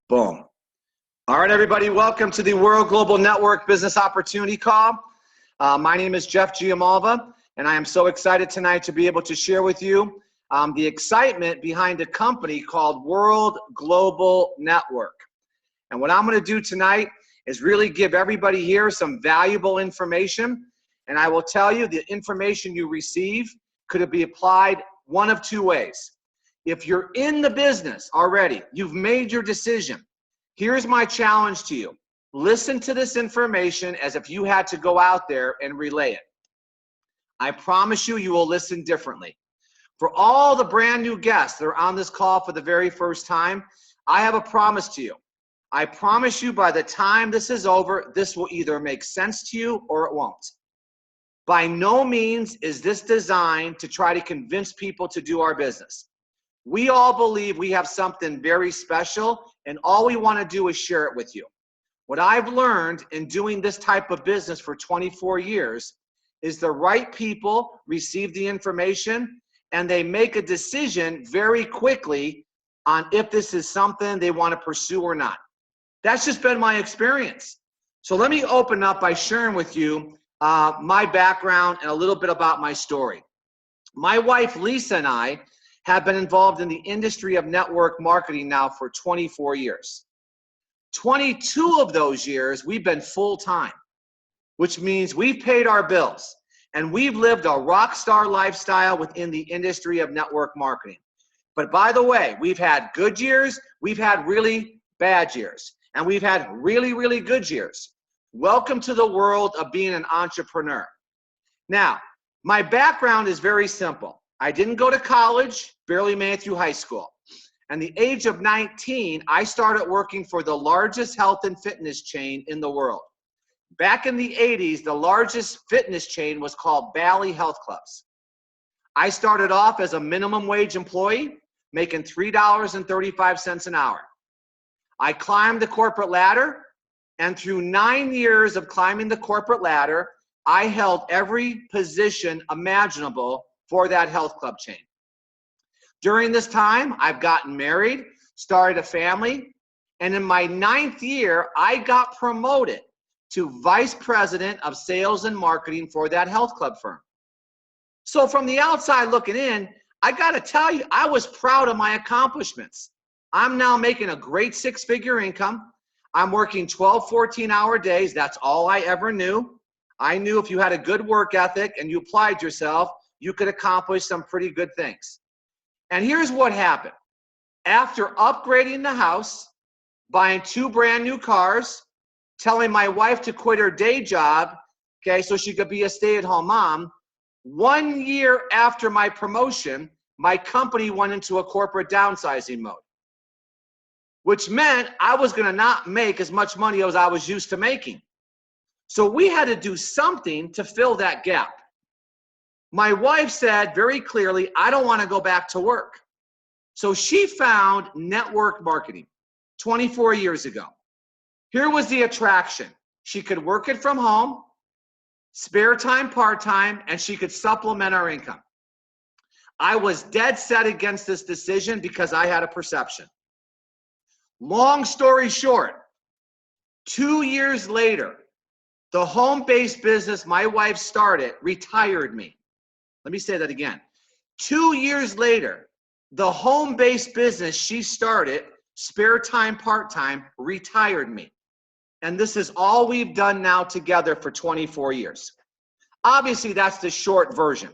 Boom. All right, everybody, welcome to the World Global Network Business Opportunity Call. My name is Jeff Giamalva, and I am so excited tonight to be able to share with you the excitement behind a company called World Global Network. And what I'm going to do tonight is really give everybody here some valuable information. And I will tell you the information you receive could be applied one of two ways. If you're in the business already, you've made your decision. Here's my challenge to you. Listen to this information as if you had to go out there and relay it. I promise you, you will listen differently. For all the brand new guests that are on this call for the very first time, I have a promise to you. I promise you by the time this is over, this will either make sense to you or it won't. By no means is this designed to try to convince people to do our business. We all believe we have something very special, and all we want to do is share it with you. What I've learned in doing this type of business for 24 years is the right people receive the information and they make a decision very quickly on if this is something they want to pursue or not. That's just been my experience. So let me open up by sharing with you my background and a little bit about my story. My wife, Lisa, and I have been involved in the industry of network marketing now for 24 years. 22 of those years, we've been full-time, which means we've paid our bills and we've lived a rock star lifestyle within the industry of network marketing. But by the way, we've had good years, we've had really bad years, and we've had really, really good years. Welcome to the world of being an entrepreneur. Now, my background is very simple. I didn't go to college, barely made it through high school. At the age of 19, I started working for the largest health and fitness chain in the world. Back in the 80s, the largest fitness chain was called Valley Health Clubs. I started off as a minimum wage employee, making $3.35 an hour. I climbed the corporate ladder, and through 9 years of climbing the corporate ladder, I held every position imaginable for that health club chain. During this time, I've gotten married, started a family, and in my 9th year, I got promoted to vice president of sales and marketing for that health club firm. So from the outside looking in, I gotta tell you, I was proud of my accomplishments. I'm now making a great 6-figure income. I'm working 12, 14-hour days. That's all I ever knew. I knew if you had a good work ethic and you applied yourself, you could accomplish some pretty good things. And here's what happened. After upgrading the house, buying 2 brand new cars, telling my wife to quit her day job, okay, so she could be a stay-at-home mom, 1 year after my promotion, my company went into a corporate downsizing mode, which meant I was gonna not make as much money as I was used to making. So we had to do something to fill that gap. My wife said very clearly, I don't want to go back to work. So she found network marketing 24 years ago. Here was the attraction. She could work it from home, spare time, part-time, and she could supplement our income. I was dead set against this decision because I had a perception. Long story short, 2 years later, the home-based business my wife started retired me. Let me say that again. 2 years later, the home-based business she started, spare time, part-time, retired me. And this is all we've done now together for 24 years. Obviously, that's the short version.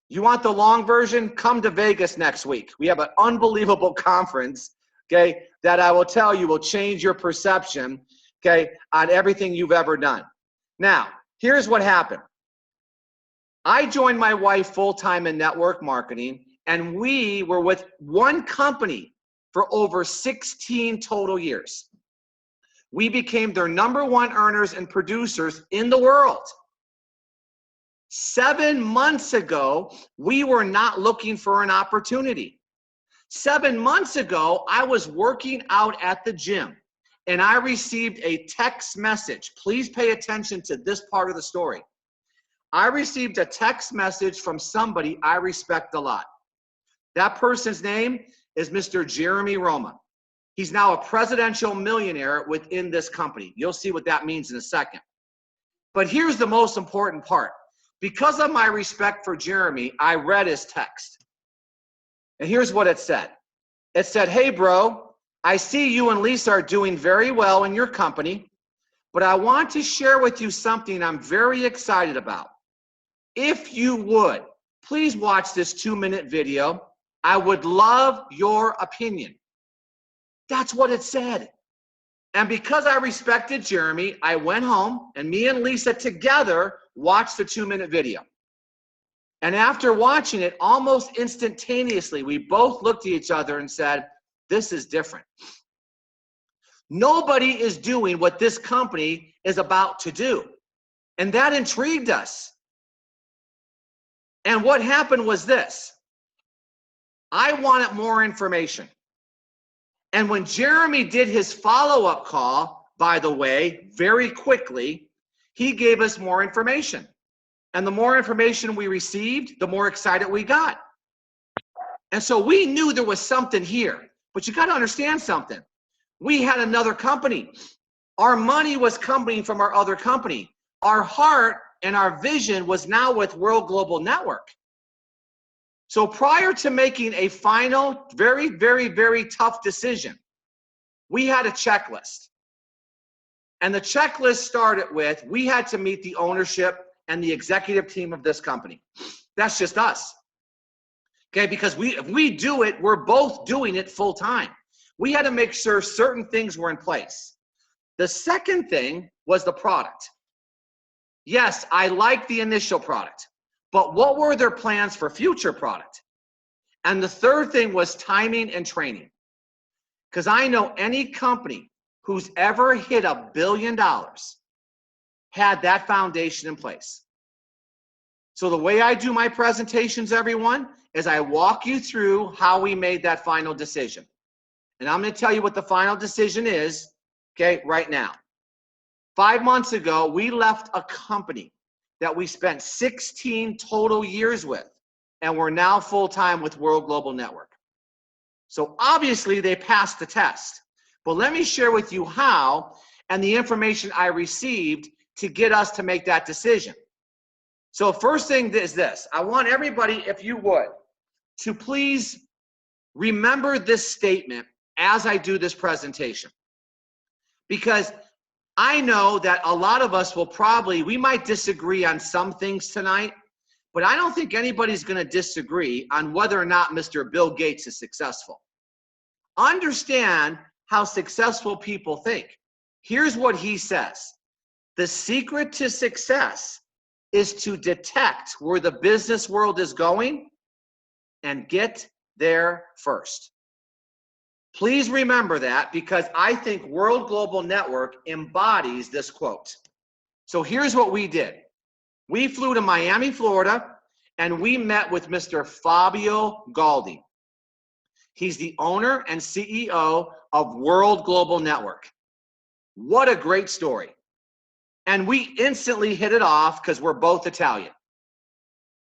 You want the long version? Come to Vegas next week. We have an unbelievable conference, okay, that I will tell you will change your perception, okay, on everything you've ever done. Now, here's what happened. I joined my wife full-time in network marketing, and we were with one company for over 16 total years. We became their #1 earners and producers in the world. 7 months ago, we were not looking for an opportunity. 7 months ago, I was working out at the gym, and I received a text message. Please pay attention to this part of the story. I received a text message from somebody I respect a lot. That person's name is Mr. Jeremy Roma. He's now a presidential millionaire within this company. You'll see what that means in a second. But here's the most important part. Because of my respect for Jeremy, I read his text. And here's what it said. It said, hey, bro, I see you and Lisa are doing very well in your company, but I want to share with you something I'm very excited about. If you would, please watch this 2-minute video. I would love your opinion. That's what it said. And because I respected Jeremy, I went home and me and Lisa together watched the 2-minute video. And after watching it, almost instantaneously, we both looked at each other and said, this is different. Nobody is doing what this company is about to do. And that intrigued us. And what happened was this. I wanted more information. And when Jeremy did his follow-up call, by the way, very quickly, he gave us more information. And the more information we received, the more excited we got. And so we knew there was something here. But you got to understand something. We had another company. Our money was coming from our other company. Our heart and our vision was now with World Global Network. So prior to making a final, very, very, very tough decision, we had a checklist. And the checklist started with, we had to meet the ownership and the executive team of this company. That's just us. Okay, because if we do it, we're both doing it full time. We had to make sure certain things were in place. The second thing was the product. Yes, I like the initial product, but what were their plans for future product? And the third thing was timing and training. Because I know any company who's ever hit $1 billion had that foundation in place. So the way I do my presentations, everyone, is I walk you through how we made that final decision. And I'm going to tell you what the final decision is, okay, right now. 5 months ago, we left a company that we spent 16 total years with, and we're now full-time with World Global Network. So obviously they passed the test. But let me share with you how and the information I received to get us to make that decision. So first thing is this. I want everybody, if you would, to please remember this statement as I do this presentation. Because I know that a lot of us will we might disagree on some things tonight, but I don't think anybody's going to disagree on whether or not Mr. Bill Gates is successful. Understand how successful people think. Here's what he says. The secret to success is to detect where the business world is going and get there first. Please remember that, because I think World Global Network embodies this quote. So here's what we did. We flew to Miami, Florida, and we met with Mr. Fabio Galdi. He's the owner and CEO of World Global Network. What a great story. And we instantly hit it off because we're both Italian.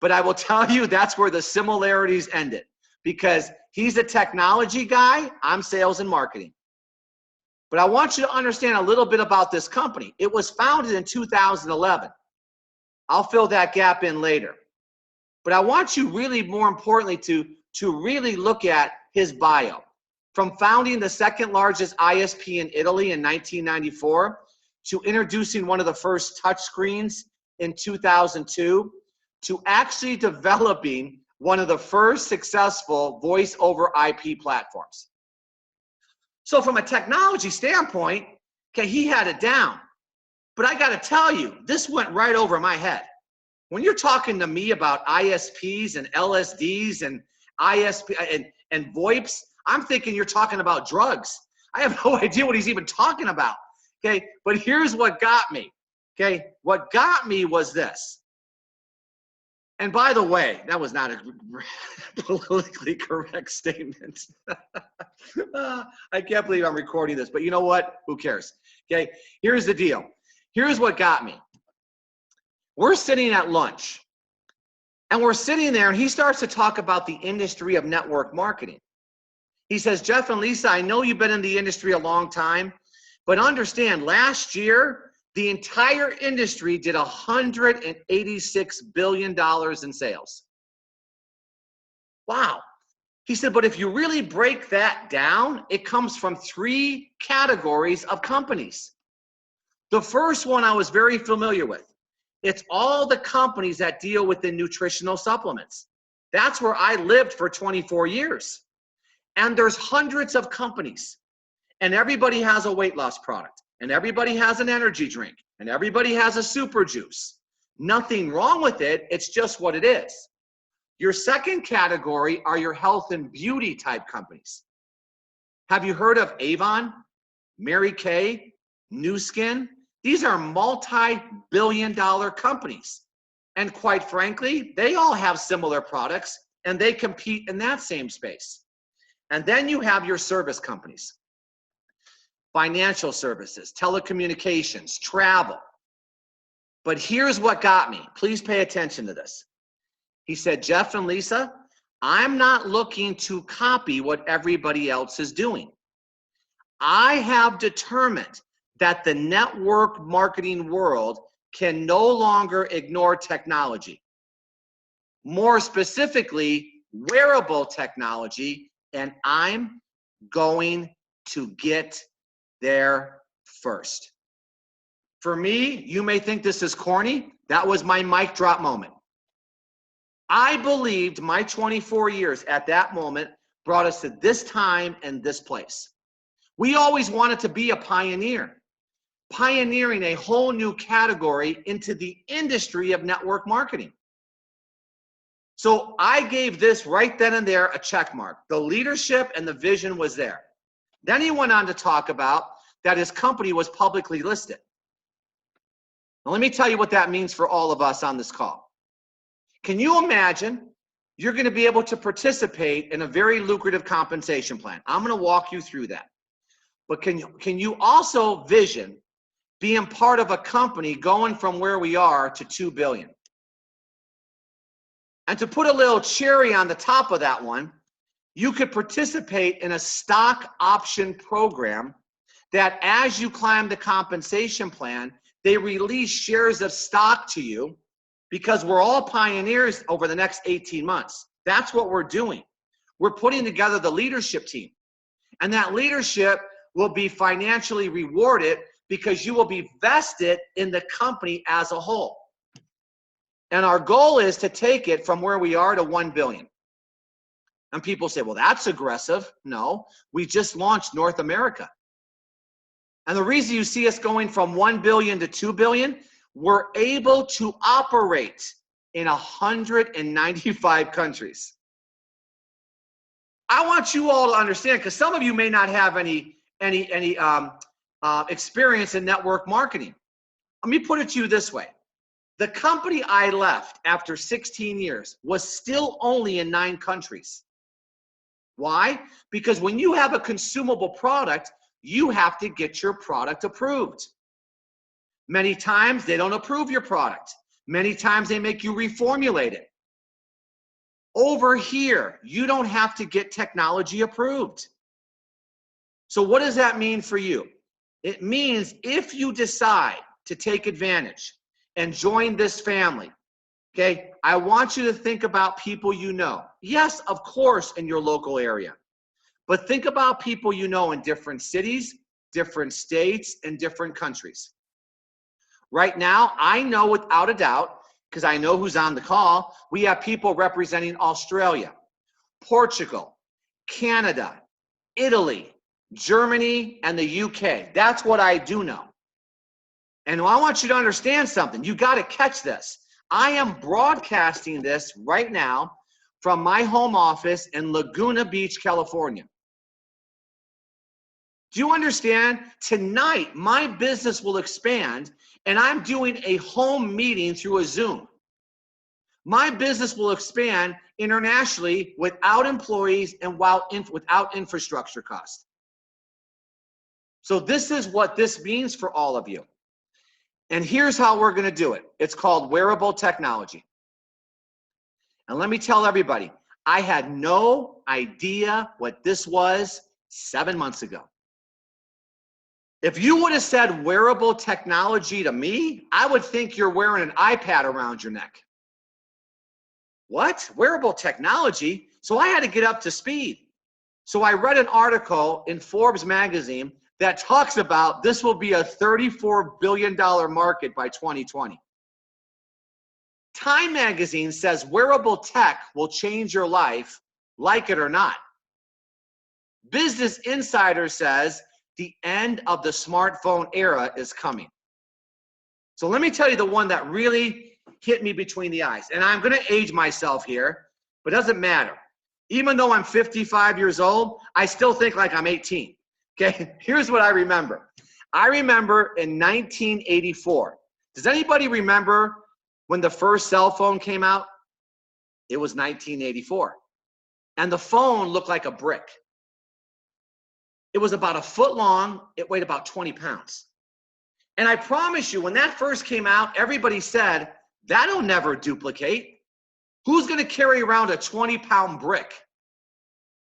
But I will tell you, that's where the similarities ended, because he's a technology guy, I'm sales and marketing. But I want you to understand a little bit about this company. It was founded in 2011. I'll fill that gap in later. But I want you really, more importantly, to really look at his bio. From founding the second largest ISP in Italy in 1994, to introducing one of the first touch screens in 2002, to actually developing one of the first successful voice over IP platforms. So from a technology standpoint, okay, he had it down. But I got to tell you, this went right over my head. When you're talking to me about ISPs and LSDs and ISP and VoIPs, I'm thinking you're talking about drugs. I have no idea what he's even talking about. Okay, but here's what got me. Okay, what got me was this. And by the way, that was not a politically correct statement. I can't believe I'm recording this, but you know what? Who cares? Okay, here's the deal. Here's what got me. We're sitting at lunch, and we're sitting there, and he starts to talk about the industry of network marketing. He says, Jeff and Lisa, I know you've been in the industry a long time, but understand last year, the entire industry did $186 billion in sales. Wow. He said, but if you really break that down, it comes from 3 categories of companies. The first one I was very familiar with. It's all the companies that deal with the nutritional supplements. That's where I lived for 24 years. And there's hundreds of companies. And everybody has a weight loss product. And everybody has an energy drink. And everybody has a super juice. Nothing wrong with it. It's just what it is. Your second category are your health and beauty type companies. Have you heard of Avon, Mary Kay, Nu Skin? These are multi-billion-dollar companies. And quite frankly, they all have similar products and they compete in that same space. And then you have your service companies, financial services, telecommunications, travel. But here's what got me. Please pay attention to this. He said, Jeff and Lisa, I'm not looking to copy what everybody else is doing. I have determined that the network marketing world can no longer ignore technology. More specifically, wearable technology, and I'm going to get there first. For me, you may think this is corny. That was my mic drop moment. I believed my 24 years at that moment brought us to this time and this place. We always wanted to be a pioneer, pioneering a whole new category into the industry of network marketing. So I gave this right then and there a check mark. The leadership and the vision was there. Then he went on to talk about that his company was publicly listed. Now let me tell you what that means for all of us on this call. Can you imagine you're going to be able to participate in a very lucrative compensation plan? I'm going to walk you through that. But can you also vision being part of a company going from where we are to 2 billion? And to put a little cherry on the top of that one, you could participate in a stock option program that as you climb the compensation plan, they release shares of stock to you because we're all pioneers over the next 18 months. That's what we're doing. We're putting together the leadership team. And that leadership will be financially rewarded because you will be vested in the company as a whole. And our goal is to take it from where we are to 1 billion. And people say, well, that's aggressive. No, we just launched North America. And the reason you see us going from 1 billion to 2 billion, we're able to operate in 195 countries. I want you all to understand, because some of you may not have any experience in network marketing. Let me put it to you this way. The company I left after 16 years was still only in 9 countries. Why? Because when you have a consumable product, you have to get your product approved. Many times they don't approve your product. Many times they make you reformulate it. Over here, you don't have to get technology approved. So what does that mean for you? It means if you decide to take advantage and join this family, okay, I want you to think about people you know. Yes, of course, in your local area. But think about people you know in different cities, different states, and different countries. Right now, I know without a doubt, because I know who's on the call, we have people representing Australia, Portugal, Canada, Italy, Germany, and the UK. That's what I do know. And I want you to understand something. You got to catch this. I am broadcasting this right now from my home office in Laguna Beach, California. Do you understand? Tonight, my business will expand, and I'm doing a home meeting through a Zoom. My business will expand internationally without employees and without infrastructure costs. So this is what this means for all of you. And here's how we're going to do it. It's called wearable technology. And let me tell everybody, I had no idea what this was 7 months ago. If you would have said wearable technology to me, I would think you're wearing an iPad around your neck. What? Wearable technology? So I had to get up to speed. So I read an article in Forbes magazine that talks about this will be a $34 billion market by 2020. Time magazine says wearable tech will change your life, like it or not. Business Insider says the end of the smartphone era is coming. So let me tell you the one that really hit me between the eyes. And I'm going to age myself here, but it doesn't matter. Even though I'm 55 years old, I still think like I'm 18. Okay, here's what I remember. I remember in 1984. Does anybody remember when the first cell phone came out? It was 1984. And the phone looked like a brick. It was about a foot long. It weighed about 20 pounds. And I promise you, when that first came out, everybody said, that'll never duplicate. Who's going to carry around a 20-pound brick?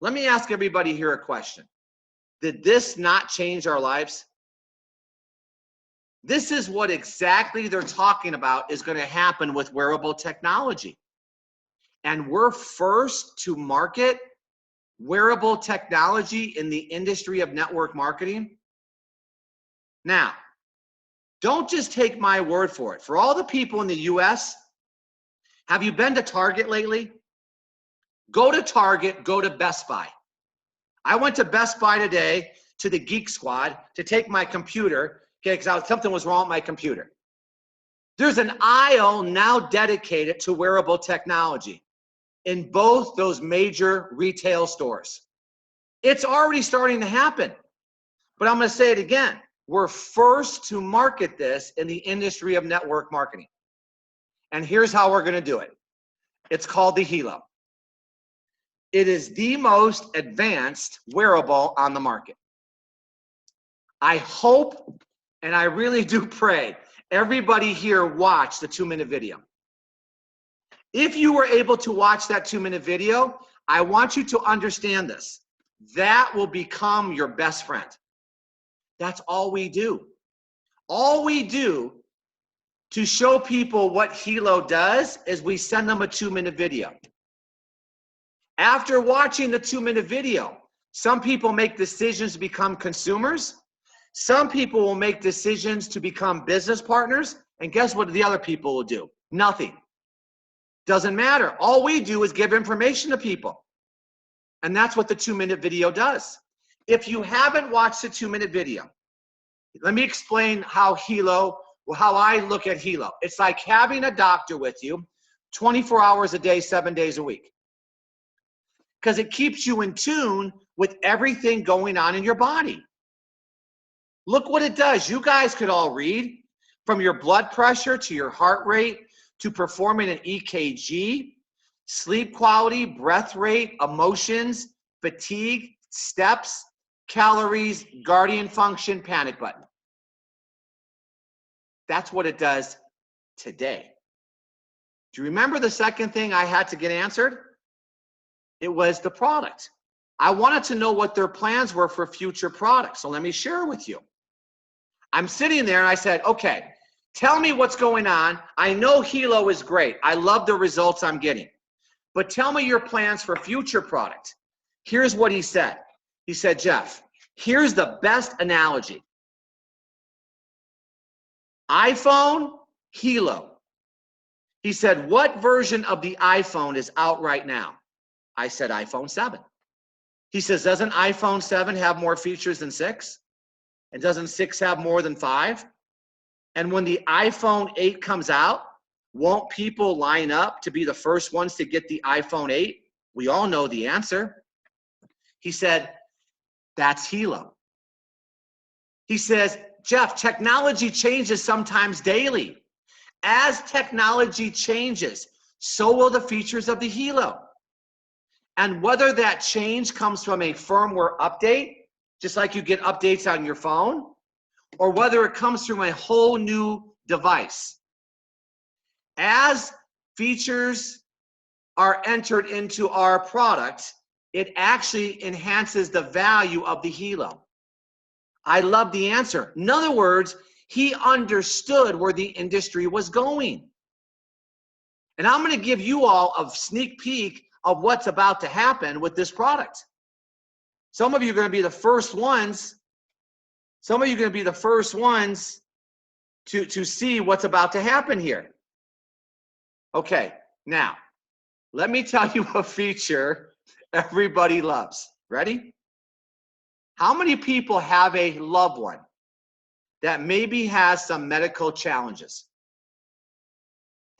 Let me ask everybody here a question. Did this not change our lives? This is what exactly they're talking about is going to happen with wearable technology. And we're first to market wearable technology in the industry of network marketing. Now, don't just take my word for it. For all the people in the US, have you been to Target lately? Go to Target, go to Best Buy. I went to Best Buy today to the Geek Squad to take my computer, okay, because something was wrong with my computer. There's an aisle now dedicated to wearable technology in both those major retail stores. It's already starting to happen. But I'm going to say it again. We're first to market this in the industry of network marketing. And here's how we're going to do it. It's called the Hilo. It is the most advanced wearable on the market. I hope, and I really do pray, everybody here watch the 2-minute video. If you were able to watch that 2-minute video, I want you to understand this. That will become your best friend. That's all we do. All we do to show people what Hilo does is we send them a 2-minute video. After watching the 2-minute video, some people make decisions to become consumers. Some people will make decisions to become business partners. And guess what the other people will do? Nothing. Doesn't matter. All we do is give information to people. And that's what the 2-minute video does. If you haven't watched the 2-minute video, let me explain how I look at Hilo. It's like having a doctor with you 24 hours a day, 7 days a week. Because it keeps you in tune with everything going on in your body. Look what it does. You guys could all read from your blood pressure to your heart rate to performing an EKG, sleep quality, breath rate, emotions, fatigue, steps, calories, guardian function, panic button. That's what it does today. Do you remember the second thing I had to get answered? It was the product. I wanted to know what their plans were for future products. So let me share with you. I'm sitting there and I said, okay, tell me what's going on. I know Hilo is great. I love the results I'm getting. But tell me your plans for future product. Here's what he said. He said, Jeff, here's the best analogy. iPhone, Hilo. He said, what version of the iPhone is out right now? I said, iPhone 7. He says, doesn't iPhone 7 have more features than 6? And doesn't 6 have more than 5? And when the iPhone 8 comes out, won't people line up to be the first ones to get the iPhone 8? We all know the answer. He said, that's Hilo. He says, Jeff, technology changes sometimes daily. As technology changes, so will the features of the Hilo. And whether that change comes from a firmware update, just like you get updates on your phone, or whether it comes from a whole new device. As features are entered into our product, it actually enhances the value of the Hilo. I love the answer. In other words, he understood where the industry was going. And I'm going to give you all a sneak peek of what's about to happen with this product. Some of you are going to be the first ones. Some of you are going to be the first ones to see what's about to happen here. Okay, now, let me tell you a feature everybody loves. Ready? How many people have a loved one that maybe has some medical challenges?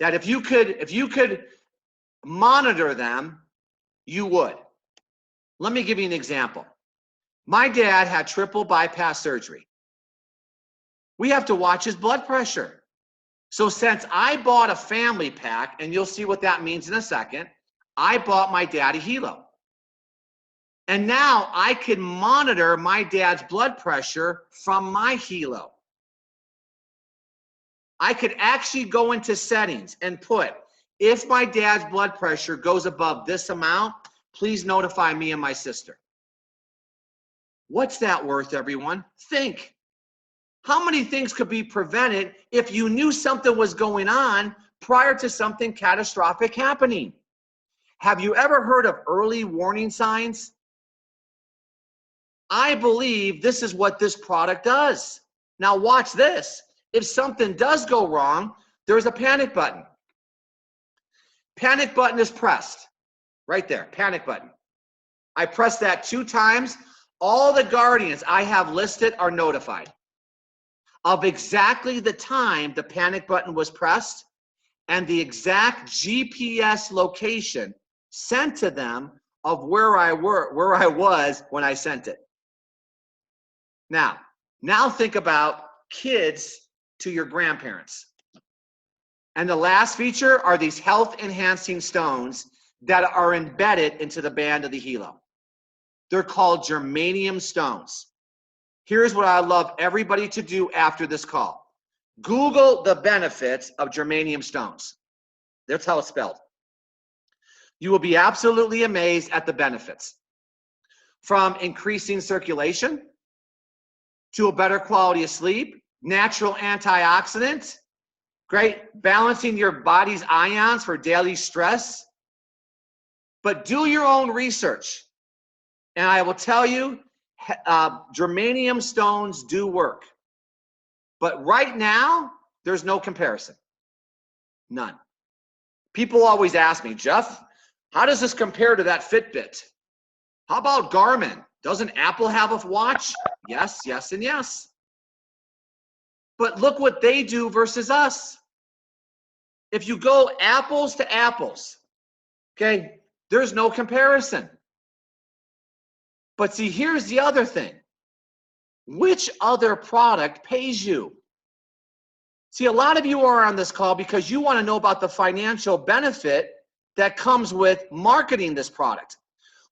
That if you could monitor them, you would. Let me give you an example. My dad had triple bypass surgery. We have to watch his blood pressure. So since I bought a family pack, and you'll see what that means in a second, I bought my dad a Hilo. And now I can monitor my dad's blood pressure from my Hilo. I could actually go into settings and put, if my dad's blood pressure goes above this amount, please notify me and my sister. What's that worth, everyone? Think. How many things could be prevented if you knew something was going on prior to something catastrophic happening? Have you ever heard of early warning signs? I believe this is what this product does. Now watch this. If something does go wrong, there's a panic button. Panic button is pressed. Right there, panic button. I press that 2 times. All the guardians I have listed are notified of exactly the time the panic button was pressed and the exact GPS location sent to them of where I was when I sent it. Now think about kids to your grandparents. And the last feature are these health-enhancing stones that are embedded into the band of the Hilo. They're called germanium stones. Here's what I love everybody to do after this call. Google the benefits of germanium stones. That's how it's spelled. You will be absolutely amazed at the benefits. From increasing circulation to a better quality of sleep, natural antioxidant, great, balancing your body's ions for daily stress. But do your own research. And I will tell you, germanium stones do work. But right now, there's no comparison. None. People always ask me, Jeff, how does this compare to that Fitbit? How about Garmin? Doesn't Apple have a watch? Yes, yes, and yes. But look what they do versus us. If you go apples to apples, okay, there's no comparison. But see, here's the other thing. Which other product pays you? See, a lot of you are on this call because you want to know about the financial benefit that comes with marketing this product.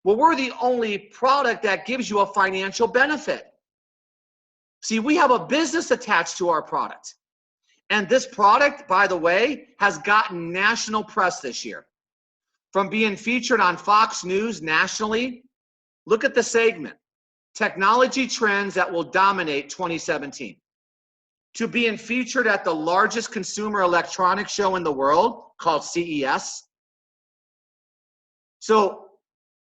Well, we're the only product that gives you a financial benefit. See, we have a business attached to our product. And this product, by the way, has gotten national press this year. From being featured on Fox News nationally, look at the segment, Technology Trends That Will Dominate 2017. To being featured at the largest consumer electronics show in the world called CES. So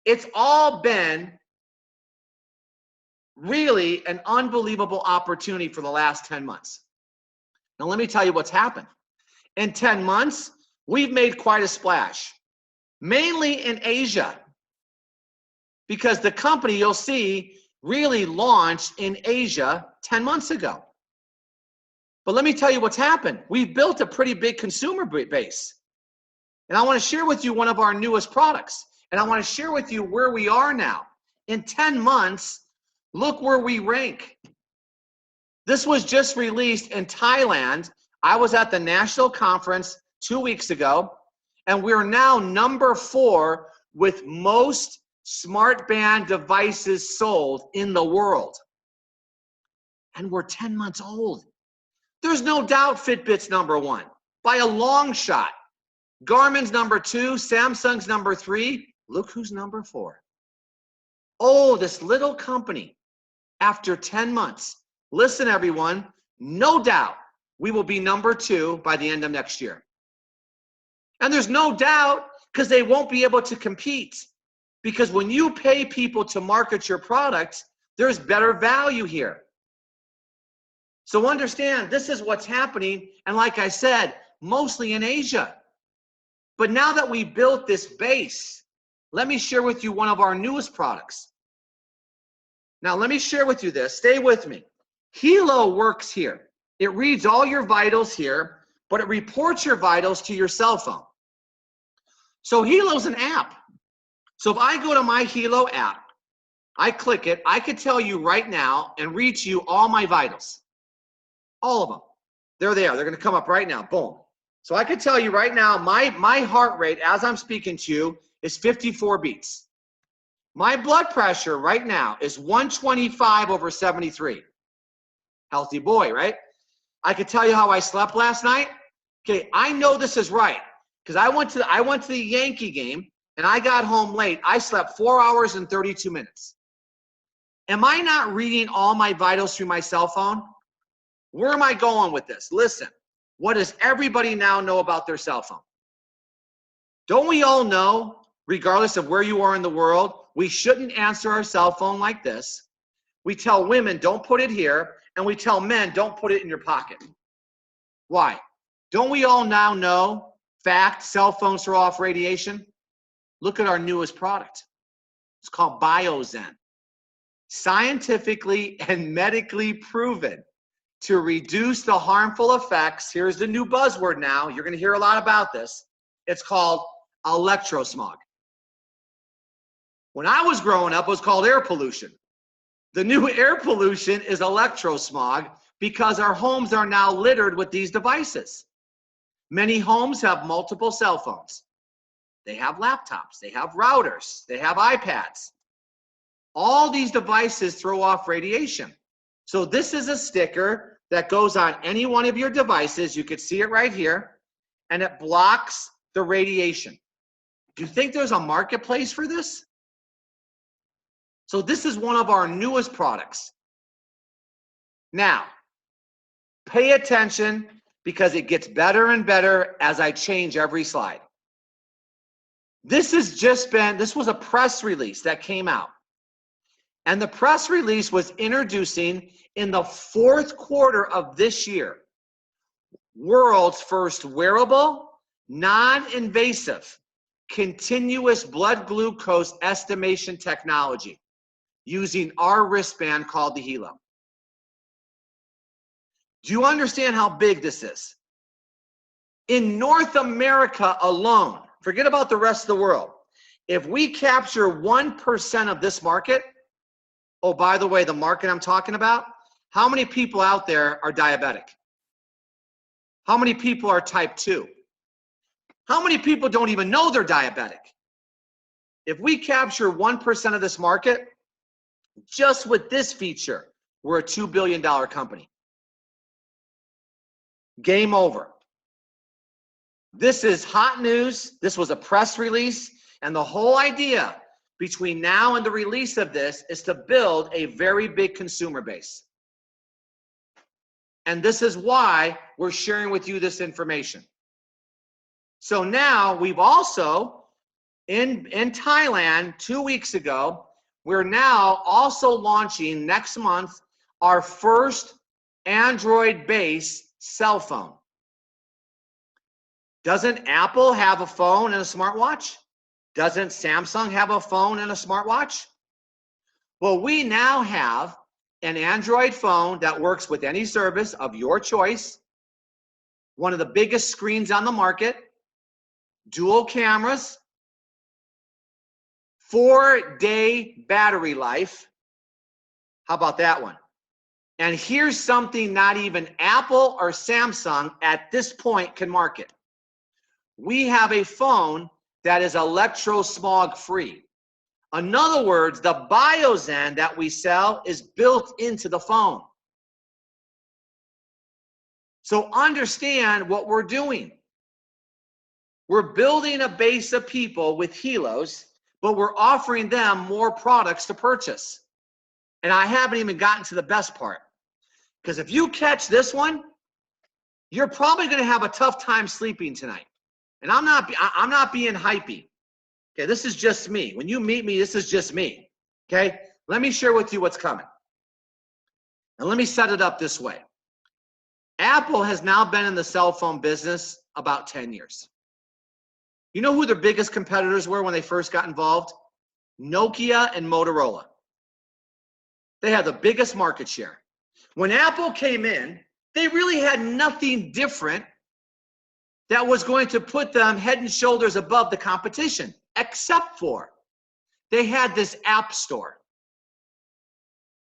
it's all been really an unbelievable opportunity for the last 10 months. Now let me tell you what's happened. In 10 months, we've made quite a splash, mainly in Asia, because the company, you'll see, really launched in Asia 10 months ago. But let me tell you what's happened. We've built a pretty big consumer base. And I want to share with you one of our newest products. And I want to share with you where we are now. In 10 months, look where we rank. This was just released in Thailand. I was at the national conference 2 weeks ago, and we're now number 4 with most smart band devices sold in the world. And we're 10 months old. There's no doubt Fitbit's number 1 by a long shot. Garmin's number 2, Samsung's number 3. Look who's number 4. Oh, this little company, after 10 months. Listen, everyone, no doubt we will be number 2 by the end of next year. And there's no doubt because they won't be able to compete. Because when you pay people to market your product, there's better value here. So understand, this is what's happening. And like I said, mostly in Asia. But now that we built this base, let me share with you one of our newest products. Now, let me share with you this. Stay with me. Hilo works here. It reads all your vitals here, but it reports your vitals to your cell phone. So Hilo's an app. So if I go to my Hilo app, I click it, I could tell you right now and read to you all my vitals. All of them. They're there. They're going to come up right now. Boom. So I could tell you right now, my heart rate as I'm speaking to you is 54 beats. My blood pressure right now is 125/73. Healthy boy, right? I could tell you how I slept last night. Okay, I know this is right because I went to the Yankee game and I got home late. I slept 4 hours and 32 minutes. Am I not reading all my vitals through my cell phone? Where am I going with this? Listen, what does everybody now know about their cell phone? Don't we all know, regardless of where you are in the world, we shouldn't answer our cell phone like this. We tell women, don't put it here, and we tell men, don't put it in your pocket. Why? Don't we all now know, fact, cell phones throw off radiation? Look at our newest product. It's called BioZen. Scientifically and medically proven to reduce the harmful effects. Here's the new buzzword now. You're going to hear a lot about this. It's called electrosmog. When I was growing up, it was called air pollution. The new air pollution is electrosmog because our homes are now littered with these devices. Many homes have multiple cell phones. They have laptops, they have routers, they have iPads. All these devices throw off radiation. So this is a sticker that goes on any one of your devices. You could see it right here, and it blocks the radiation. Do you think there's a marketplace for this? So this is one of our newest products. Now, pay attention because it gets better and better as I change every slide. This was a press release that came out. And the press release was introducing in the 4th quarter of this year, world's first wearable, non-invasive, continuous blood glucose estimation technology using our wristband called the Hilo. Do you understand how big this is? In North America alone, forget about the rest of the world, if we capture 1% of this market, oh, by the way, the market I'm talking about, how many people out there are diabetic? How many people are type 2? How many people don't even know they're diabetic? If we capture 1% of this market, just with this feature, we're a $2 billion company. Game over. This is hot news. This was a press release, and the whole idea between now and the release of this is to build a very big consumer base. And this is why we're sharing with you this information. So now we've also, in Thailand 2 weeks ago, we're now also launching next month our first Android-based cell phone. Doesn't Apple have a phone and a smartwatch? Doesn't Samsung have a phone and a smartwatch? Well, we now have an Android phone that works with any service of your choice, one of the biggest screens on the market, dual cameras, 4-day battery life. How about that one? And here's something not even Apple or Samsung at this point can market. We have a phone that is electrosmog free. In other words, the BioZen that we sell is built into the phone. So understand what we're doing. We're building a base of people with Hilos, but we're offering them more products to purchase. And I haven't even gotten to the best part. Because if you catch this one, you're probably going to have a tough time sleeping tonight. And I'm not being hypey. Okay, this is just me. When you meet me, this is just me. Okay, let me share with you what's coming. And let me set it up this way. Apple has now been in the cell phone business about 10 years. You know who their biggest competitors were when they first got involved? Nokia and Motorola. They had the biggest market share. When Apple came in, they really had nothing different that was going to put them head and shoulders above the competition, except for they had this app store.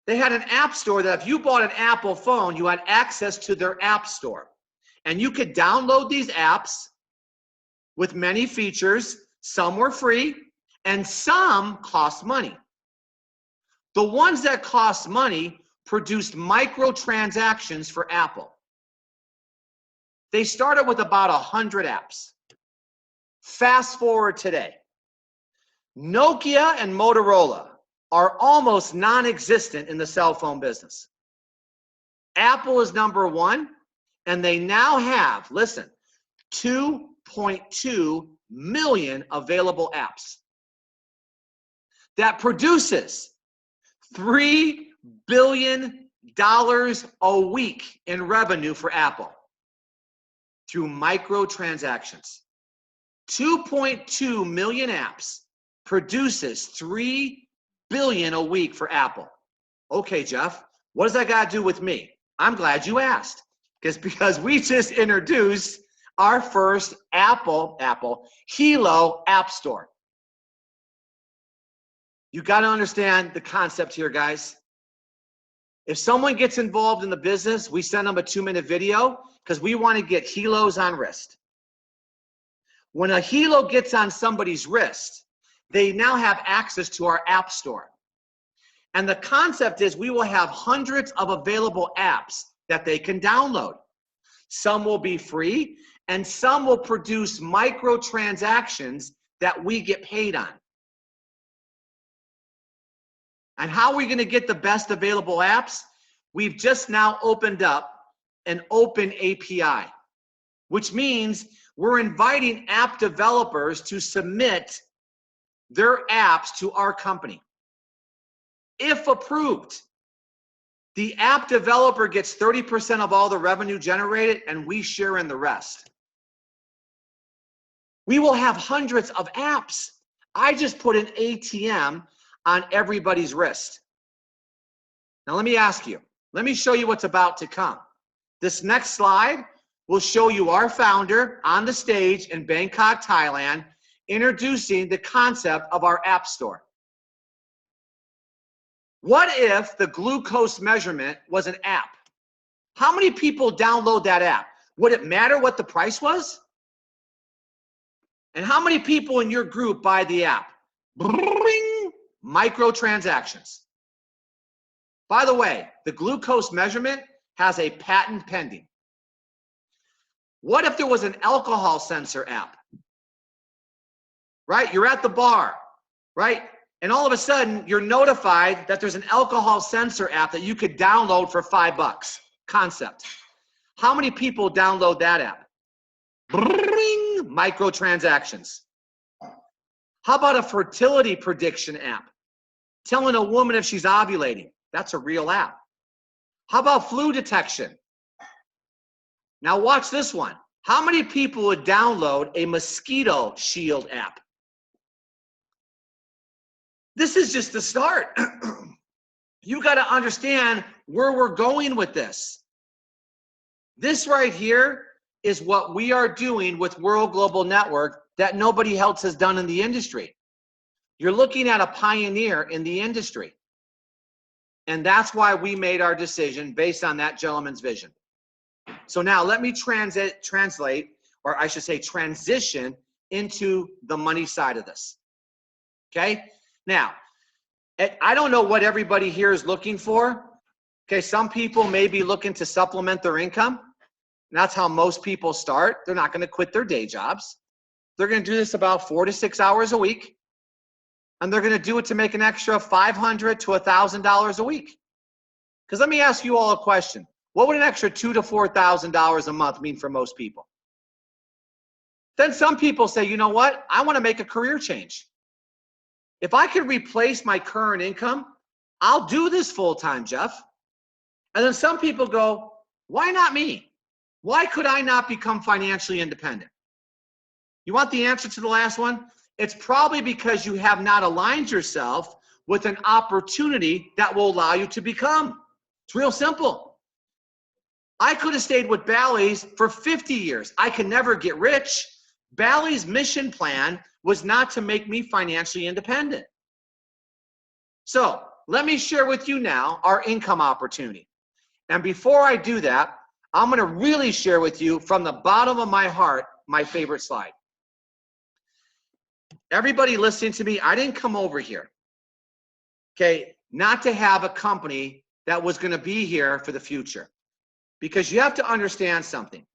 They had an app store that if you bought an Apple phone, you had access to their app store. And you could download these apps with many features. Some were free and some cost money. The ones that cost money produced microtransactions for Apple. They started with about 100 apps. Fast forward today. Nokia and Motorola are almost non-existent in the cell phone business. Apple is number one, and they now have, listen, 2.2 million available apps. That produces $3 billion a week in revenue for Apple through microtransactions. 2.2 million apps produces $3 billion a week for Apple. Okay, Jeff, what does that got to do with me? I'm glad you asked, because we just introduced our first Apple Hilo app store. You got to understand the concept here, guys. If someone gets involved in the business, we send them a 2-minute video because we want to get Hilos on wrist. When a Hilo gets on somebody's wrist, they now have access to our app store. And the concept is we will have hundreds of available apps that they can download. Some will be free, and some will produce microtransactions that we get paid on. And how are we going to get the best available apps? We've just now opened up an open API, which means we're inviting app developers to submit their apps to our company. If approved, the app developer gets 30% of all the revenue generated, and we share in the rest. We will have hundreds of apps. I just put an ATM on everybody's wrist. Now let me ask you, let me show you what's about to come. This next slide will show you our founder on the stage in Bangkok, Thailand, introducing the concept of our app store. What if the glucose measurement was an app? How many people download that app? Would it matter what the price was? And how many people in your group buy the app? Bring microtransactions. By the way, the glucose measurement has a patent pending. What if there was an alcohol sensor app? Right? You're at the bar, right? And all of a sudden, you're notified that there's an alcohol sensor app that you could download for $5. Concept. How many people download that app? Bring microtransactions. How about a fertility prediction app? Telling a woman if she's ovulating. That's a real app. How about flu detection? Now watch this one. How many people would download a mosquito shield app? This is just the start. You got to understand where we're going with this. This right here is what we are doing with World Global Network that nobody else has done in the industry. You're looking at a pioneer in the industry. And that's why we made our decision based on that gentleman's vision. So now let me translate, or I should say transition into the money side of this. Okay? Now, I don't know what everybody here is looking for. Okay, some people may be looking to supplement their income. And that's how most people start. They're not going to quit their day jobs. They're going to do this about 4 to 6 hours a week. And they're going to do it to make an extra $500 to $1,000 a week. Because let me ask you all a question. What would an extra $2,000 to $4,000 a month mean for most people? Then some people say, you know what? I want to make a career change. If I could replace my current income, I'll do this full-time, Jeff. And then some people go, why not me? Why could I not become financially independent? You want the answer to the last one? It's probably because you have not aligned yourself with an opportunity that will allow you to become. It's real simple. I could have stayed with Bally's for 50 years. I could never get rich. Bally's mission plan was not to make me financially independent. So let me share with you now our income opportunity. And before I do that, I'm going to really share with you from the bottom of my heart my favorite slide. Everybody listening to me, I didn't come over here, okay, not to have a company that was going to be here for the future. Because you have to understand something.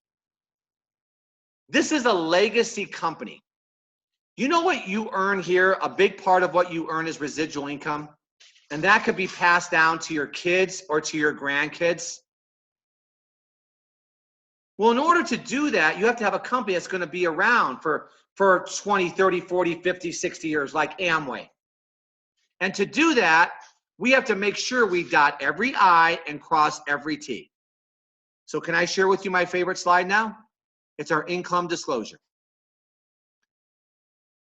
This is a legacy company. You know what you earn here? A big part of what you earn is residual income. And that could be passed down to your kids or to your grandkids. Well, in order to do that, you have to have a company that's going to be around for 20, 30, 40, 50, 60 years, like Amway. And to do that, we have to make sure we dot every I and cross every T. So can I share with you my favorite slide now? It's our income disclosure.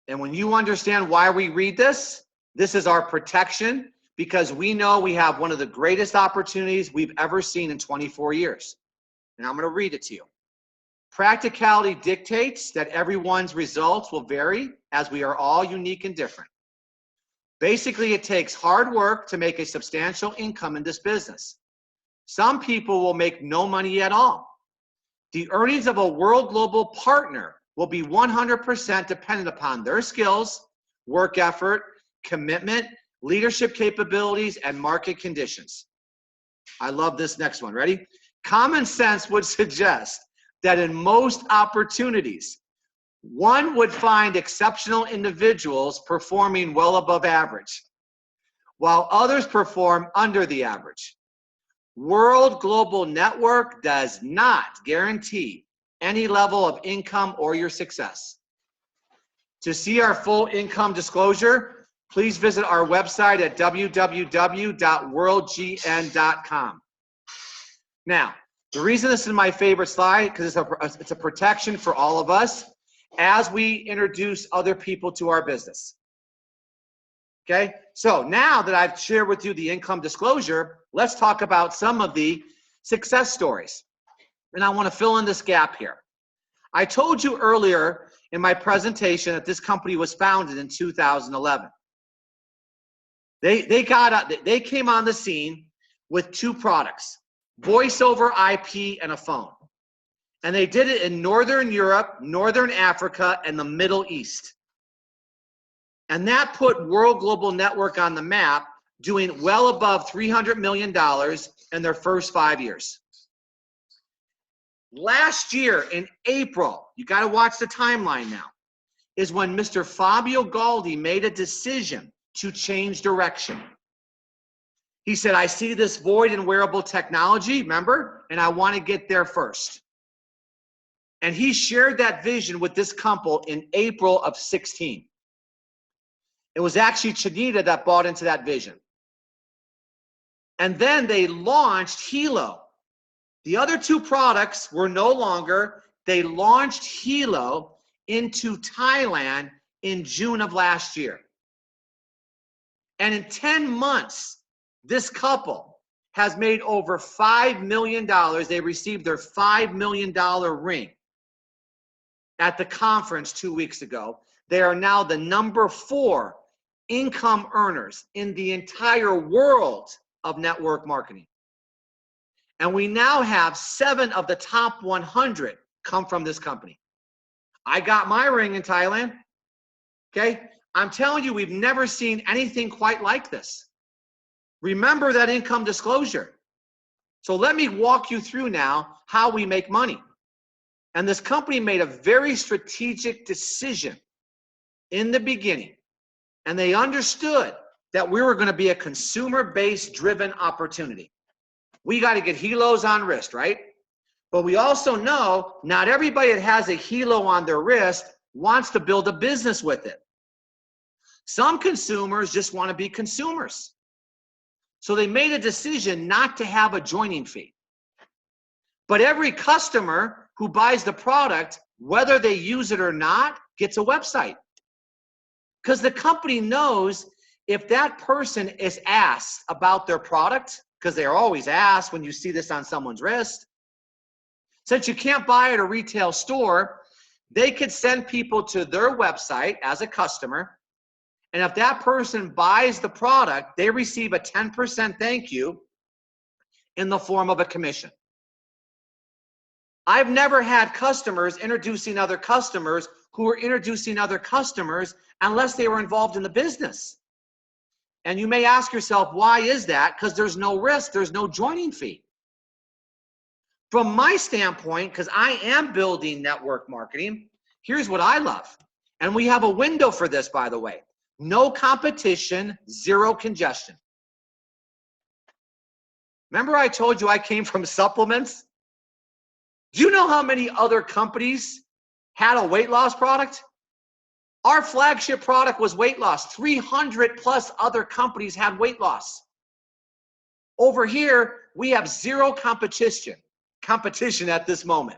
And when you understand why we read this, this is our protection, because we know we have one of the greatest opportunities we've ever seen in 24 years. And I'm going to read it to you. Practicality dictates that everyone's results will vary, as we are all unique and different. Basically, it takes hard work to make a substantial income in this business. Some people will make no money at all. The earnings of a world global partner will be 100% dependent upon their skills, work effort, commitment, leadership capabilities, and market conditions. I love this next one. Ready? Common sense would suggest that in most opportunities, one would find exceptional individuals performing well above average, while others perform under the average. World Global Network does not guarantee any level of income or your success. To see our full income disclosure, please visit our website at www.worldgn.com. Now, the reason this is my favorite slide, because it's a protection for all of us as we introduce other people to our business. Okay, so now that I've shared with you the income disclosure, let's talk about some of the success stories. And I want to fill in this gap here. I told you earlier in my presentation that this company was founded in 2011. They came on the scene with two products, voice over IP and a phone. And they did it in Northern Europe, Northern Africa, and the Middle East. And that put World Global Network on the map, doing well above $300 million in their first 5 years. Last year in April, you got to watch the timeline now, is when Mr. Fabio Galdi made a decision to change direction. He said, I see this void in wearable technology, remember? And I want to get there first. And he shared that vision with this couple in April of 16. It was actually Chinita that bought into that vision. And then they launched Hilo. The other two products were no longer. They launched Hilo into Thailand in June of last year. And in 10 months, this couple has made over $5 million. They received their $5 million ring at the conference 2 weeks ago. They are now the #4 income earners in the entire world of network marketing. And we now have 7 of the top 100 come from this company. I got my ring in Thailand. Okay? I'm telling you, we've never seen anything quite like this. Remember that income disclosure. So let me walk you through now how we make money. And this company made a very strategic decision in the beginning. And they understood that we were going to be a consumer-based driven opportunity. We got to get Hilos on wrist, right? But we also know not everybody that has a Hilo on their wrist wants to build a business with it. Some consumers just want to be consumers. So they made a decision not to have a joining fee. But every customer who buys the product, whether they use it or not, gets a website. Because the company knows if that person is asked about their product, because they're always asked when you see this on someone's wrist, since you can't buy at a retail store, they could send people to their website as a customer. And if that person buys the product, they receive a 10% thank you in the form of a commission. I've never had customers introducing other customers who were introducing other customers unless they were involved in the business. And you may ask yourself, why is that? Because there's no risk, there's no joining fee. From my standpoint, because I am building network marketing, here's what I love. And we have a window for this, by the way. No competition, zero congestion. Remember I told you I came from supplements? Do you know how many other companies had a weight loss product? Our flagship product was weight loss. 300 plus other companies had weight loss. Over here, we have zero competition at this moment.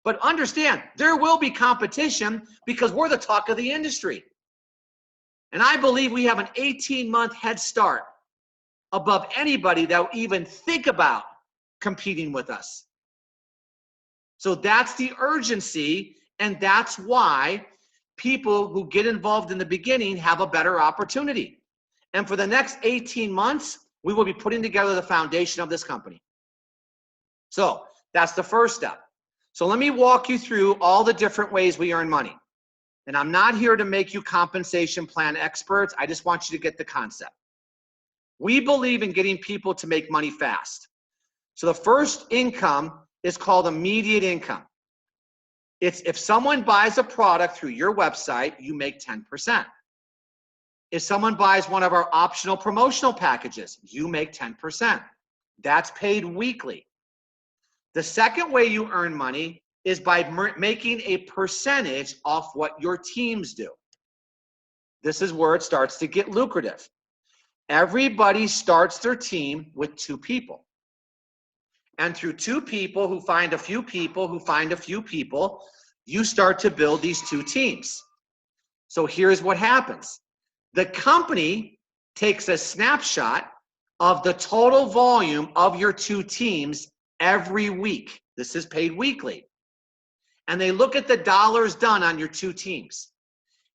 But understand, there will be competition because we're the talk of the industry. And I believe we have an 18-month head start above anybody that will even think about competing with us. So that's the urgency, and that's why people who get involved in the beginning have a better opportunity. And for the next 18 months, we will be putting together the foundation of this company. So that's the first step. So let me walk you through all the different ways we earn money. And I'm not here to make you compensation plan experts. I just want you to get the concept. We believe in getting people to make money fast. So the first income is called immediate income. It's if someone buys a product through your website, you make 10%. If someone buys one of our optional promotional packages, you make 10%. That's paid weekly. The second way you earn money is by making a percentage off what your teams do. This is where it starts to get lucrative. Everybody starts their team with 2 people. And through 2 people who find a few people who find a few people, you start to build these 2 teams. So here's what happens. The company takes a snapshot of the total volume of your 2 teams every week. This is paid weekly. And they look at the dollars done on your 2 teams.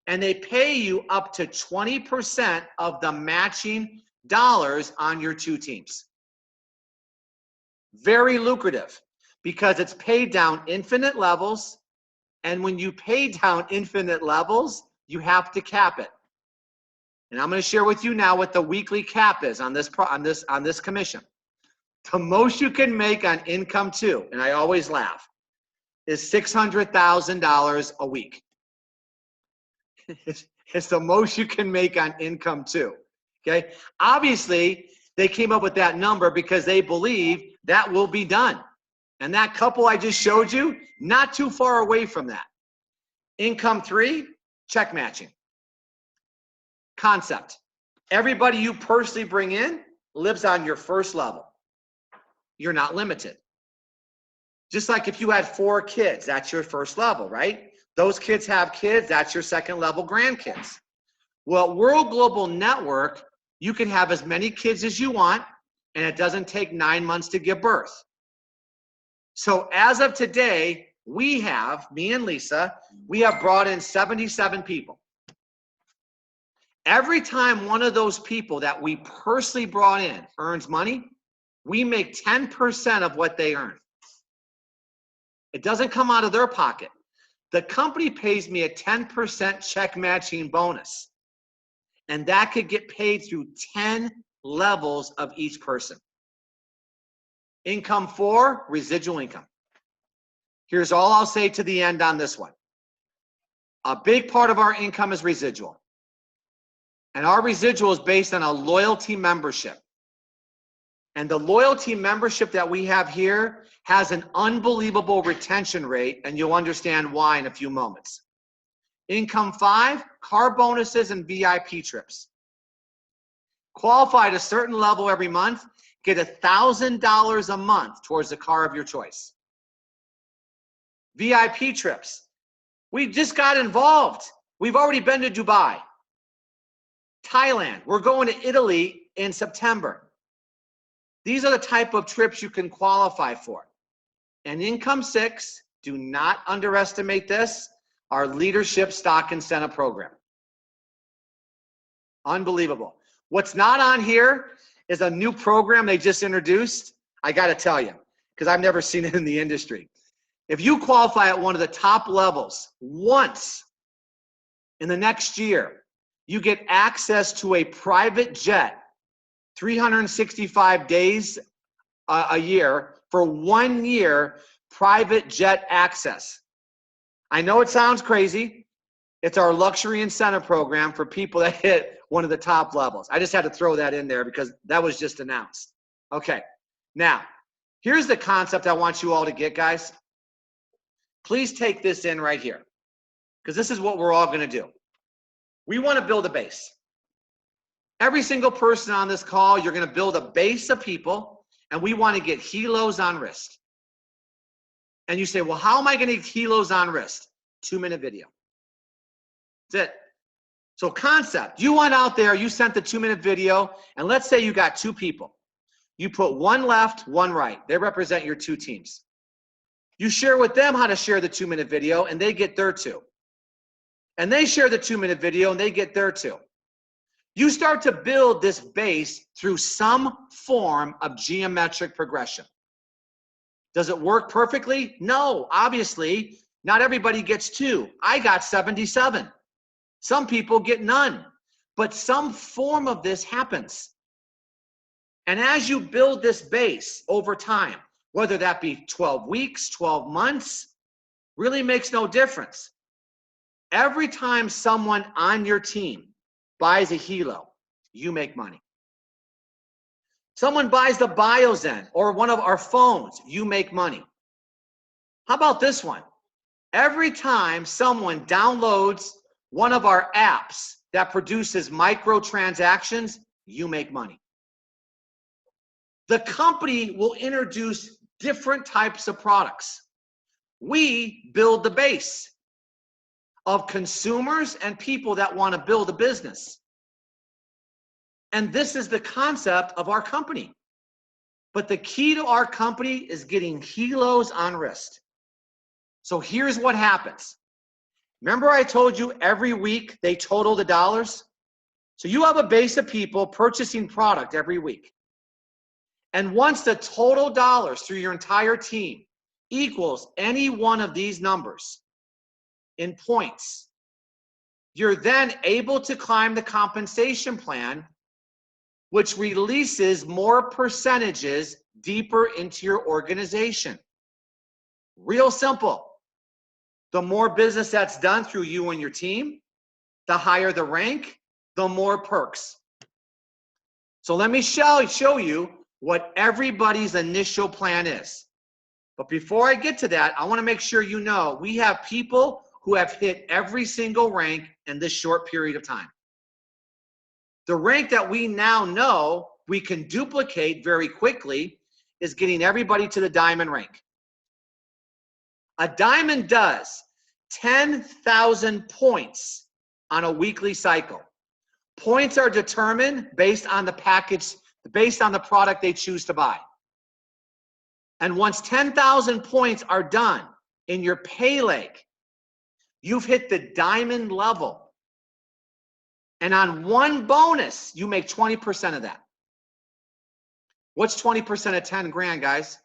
And they pay you up to 20% of the matching dollars on your 2 teams. Very lucrative because it's paid down infinite levels. And when you pay down infinite levels, you have to cap it. And I'm going to share with you now what the weekly cap is on this commission. The most you can make on income 2, and I always laugh, is $600,000 a week. It's the most you can make on income 2. Okay. Obviously, they came up with that number because they believe that will be done. And that couple I just showed you, not too far away from that. Income 3, check matching. Concept. Everybody you personally bring in lives on your first level. You're not limited. Just like if you had 4 kids, that's your first level, right? Those kids have kids, that's your second level grandkids. Well, World Global Network, you can have as many kids as you want, and it doesn't take 9 months to give birth. So as of today, we have, me and Lisa, we have brought in 77 people. Every time one of those people that we personally brought in earns money, we make 10% of what they earn. It doesn't come out of their pocket. The company pays me a 10% check matching bonus. And that could get paid through 10 levels of each person. Income 4, residual income. Here's all I'll say to the end on this one. A big part of our income is residual. And our residual is based on a loyalty membership. And the loyalty membership that we have here has an unbelievable retention rate, and you'll understand why in a few moments. Income 5, car bonuses and VIP trips. Qualify at a certain level every month, get $1,000 a month towards the car of your choice. VIP trips. We just got involved. We've already been to Dubai, Thailand. We're going to Italy in September. These are the type of trips you can qualify for. And income 6, do not underestimate this, our leadership stock incentive program. Unbelievable. What's not on here is a new program they just introduced. I got to tell you, because I've never seen it in the industry. If you qualify at one of the top levels once in the next year, you get access to a private jet 365 days a year for 1 year private jet access. I know it sounds crazy. It's our luxury incentive program for people that hit one of the top levels. I just had to throw that in there because that was just announced. Okay, now, here's the concept I want you all to get, guys. Please take this in right here, because this is what we're all going to do. We want to build a base. Every single person on this call, you're going to build a base of people, and we want to get Hilos on wrist. And you say, well, how am I going to get Hilos on wrist? 2-minute video. That's it. So concept, you went out there, you sent the 2-minute video, and let's say you got 2 people. You put one left, one right. They represent your 2 teams. You share with them how to share the 2-minute video, and they get their 2. And they share the 2-minute video, and they get their 2. You start to build this base through some form of geometric progression. Does it work perfectly? No, obviously, not everybody gets 2. I got 77. Some people get none, but some form of this happens. And as you build this base over time, whether that be 12 weeks, 12 months, really makes no difference. Every time someone on your team buys a Hilo, you make money. Someone buys the BioZen or one of our phones, you make money. How about this one? Every time someone downloads one of our apps that produces microtransactions, you make money. The company will introduce different types of products. We build the base of consumers and people that want to build a business. And this is the concept of our company. But the key to our company is getting Hilos on wrist. So here's what happens. Remember I told you every week they total the dollars? So you have a base of people purchasing product every week. And once the total dollars through your entire team equals any one of these numbers in points, you're then able to climb the compensation plan, which releases more percentages deeper into your organization. Real simple. The more business that's done through you and your team, the higher the rank, the more perks. So let me show you what everybody's initial plan is. But before I get to that, I want to make sure you know we have people who have hit every single rank in this short period of time. The rank that we now know we can duplicate very quickly is getting everybody to the diamond rank. A diamond does 10,000 points on a weekly cycle. Points are determined based on the package, based on the product they choose to buy. And once 10,000 points are done in your pay lake, you've hit the diamond level. And on one bonus, you make 20% of that. What's 20% of 10 grand, guys?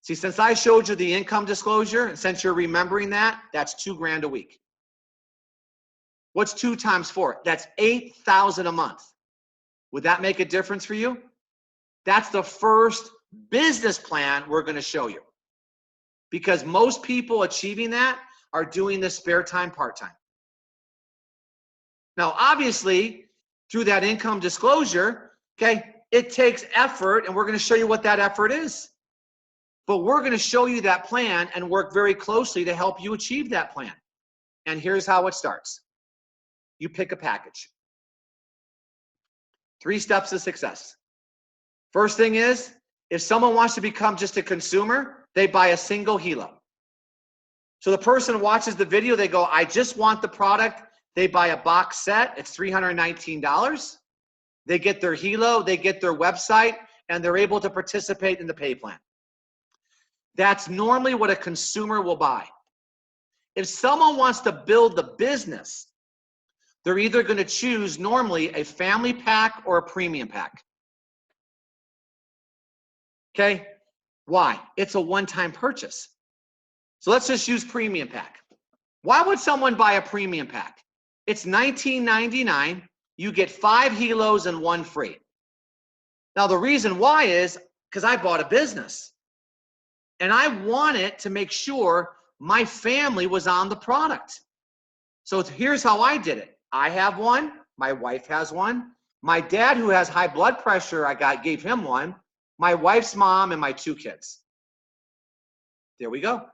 See, since I showed you the income disclosure, and since you're remembering that, that's 2 grand a week. What's 2 times 4? That's 8,000 a month. Would that make a difference for you? That's the first business plan we're going to show you. because most people achieving that are doing this spare time, part-time. Now, obviously, through that income disclosure, okay, it takes effort, and we're going to show you what that effort is. But we're going to show you that plan and work very closely to help you achieve that plan. And here's how it starts. You pick a package. 3 steps to success. First thing is, if someone wants to become just a consumer, they buy a single Hilo. So the person watches the video, they go, I just want the product. They buy a box set, it's $319. They get their Hilo, they get their website, and they're able to participate in the pay plan. That's normally what a consumer will buy. If someone wants to build the business, they're either going to choose normally a family pack or a premium pack. Okay? Why? It's a one-time purchase. So let's just use premium pack. Why would someone buy a premium pack? It's $19.99. You get 5 Hilos and 1 free. Now, the reason why is because I bought a business. And I wanted to make sure my family was on the product. So here's how I did it. I have one. My wife has one. My dad, who has high blood pressure, gave him one. My wife's mom and my 2 kids. There we go.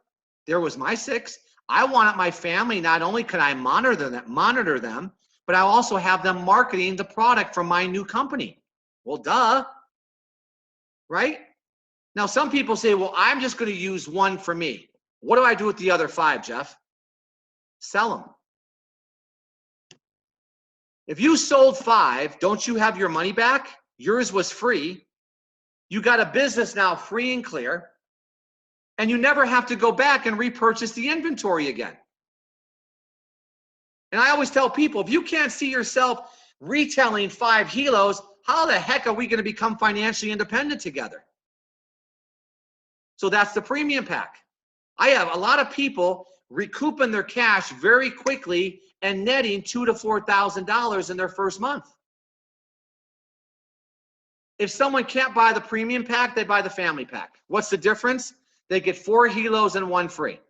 There was my 6. I wanted my family, not only could I monitor them, but I also have them marketing the product from my new company. Well, duh, right? Now, some people say, well, I'm just going to use 1 for me. What do I do with the other 5, Jeff? Sell them. If you sold 5, don't you have your money back? Yours was free. You got a business now free and clear, and you never have to go back and repurchase the inventory again. And I always tell people, if you can't see yourself retailing 5 Hilos, how the heck are we going to become financially independent together? So that's the premium pack. I have a lot of people recouping their cash very quickly and netting $2,000 to $4,000 in their first month. If someone can't buy the premium pack, they buy the family pack. What's the difference? They get 4 Hilos and 1 free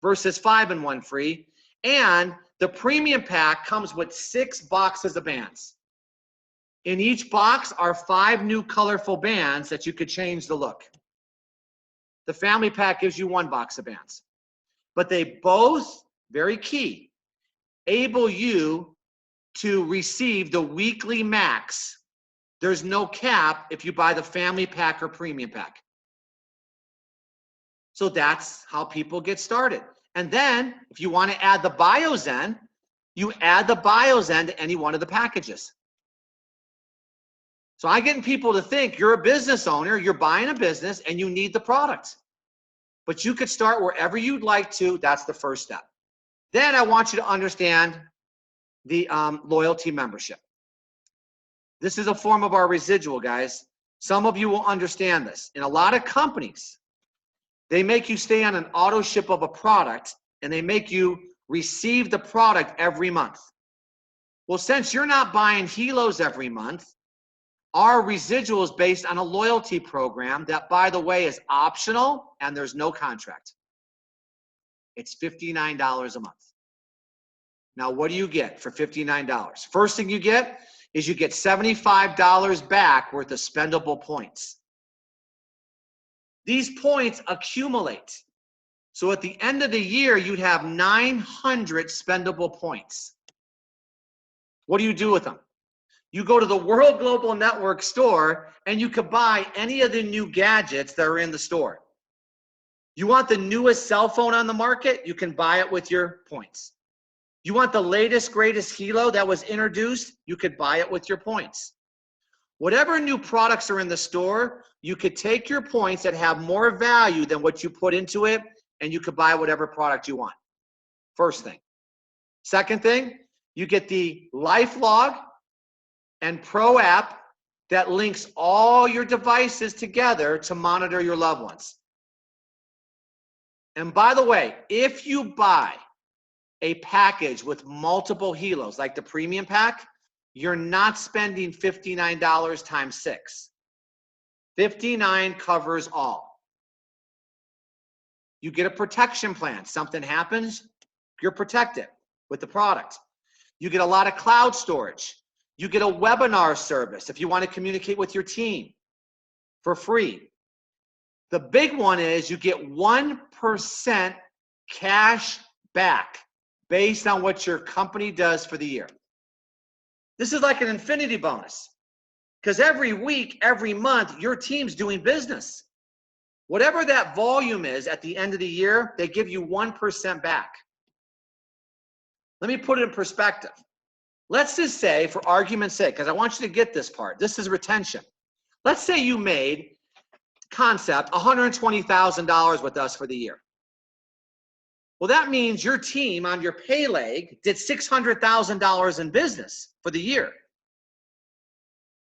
versus 5 and 1 free. And the premium pack comes with 6 boxes of bands. In each box are 5 new colorful bands that you could change the look. The family pack gives you 1 box of bands. But they both, very key, able you to receive the weekly max. There's no cap if you buy the family pack or premium pack. So that's how people get started. And then if you want to add the BioZen, you add the BioZen to any one of the packages. So I'm getting people to think you're a business owner, you're buying a business, and you need the product. But you could start wherever you'd like to. That's the first step. Then I want you to understand the loyalty membership. This is a form of our residual, guys. Some of you will understand this. In a lot of companies, they make you stay on an auto ship of a product, and they make you receive the product every month. Well, since you're not buying Hilos every month, our residual is based on a loyalty program that, by the way, is optional and there's no contract. It's $59 a month. Now, what do you get for $59? First thing you get is you get $75 back worth of spendable points. These points accumulate. So at the end of the year, you'd have 900 spendable points. What do you do with them? You go to the World Global Network store and you could buy any of the new gadgets that are in the store. You want the newest cell phone on the market? You can buy it with your points. You want the latest, greatest Hilo that was introduced? You could buy it with your points. Whatever new products are in the store, you could take your points that have more value than what you put into it, and you could buy whatever product you want. First thing. Second thing, you get the LifeLog and Pro app that links all your devices together to monitor your loved ones. And by the way, if you buy a package with multiple Hilos, like the premium pack, you're not spending $59 times 6. $59 covers all. You get a protection plan. Something happens, you're protected with the product. You get a lot of cloud storage. You get a webinar service if you want to communicate with your team for free. The big one is you get 1% cash back based on what your company does for the year. This is like an infinity bonus because every week, every month, your team's doing business. Whatever that volume is at the end of the year, they give you 1% back. Let me put it in perspective. Let's just say, for argument's sake, because I want you to get this part, this is retention. Let's say you made, concept, $120,000 with us for the year. Well, that means your team on your pay leg did $600,000 in business for the year.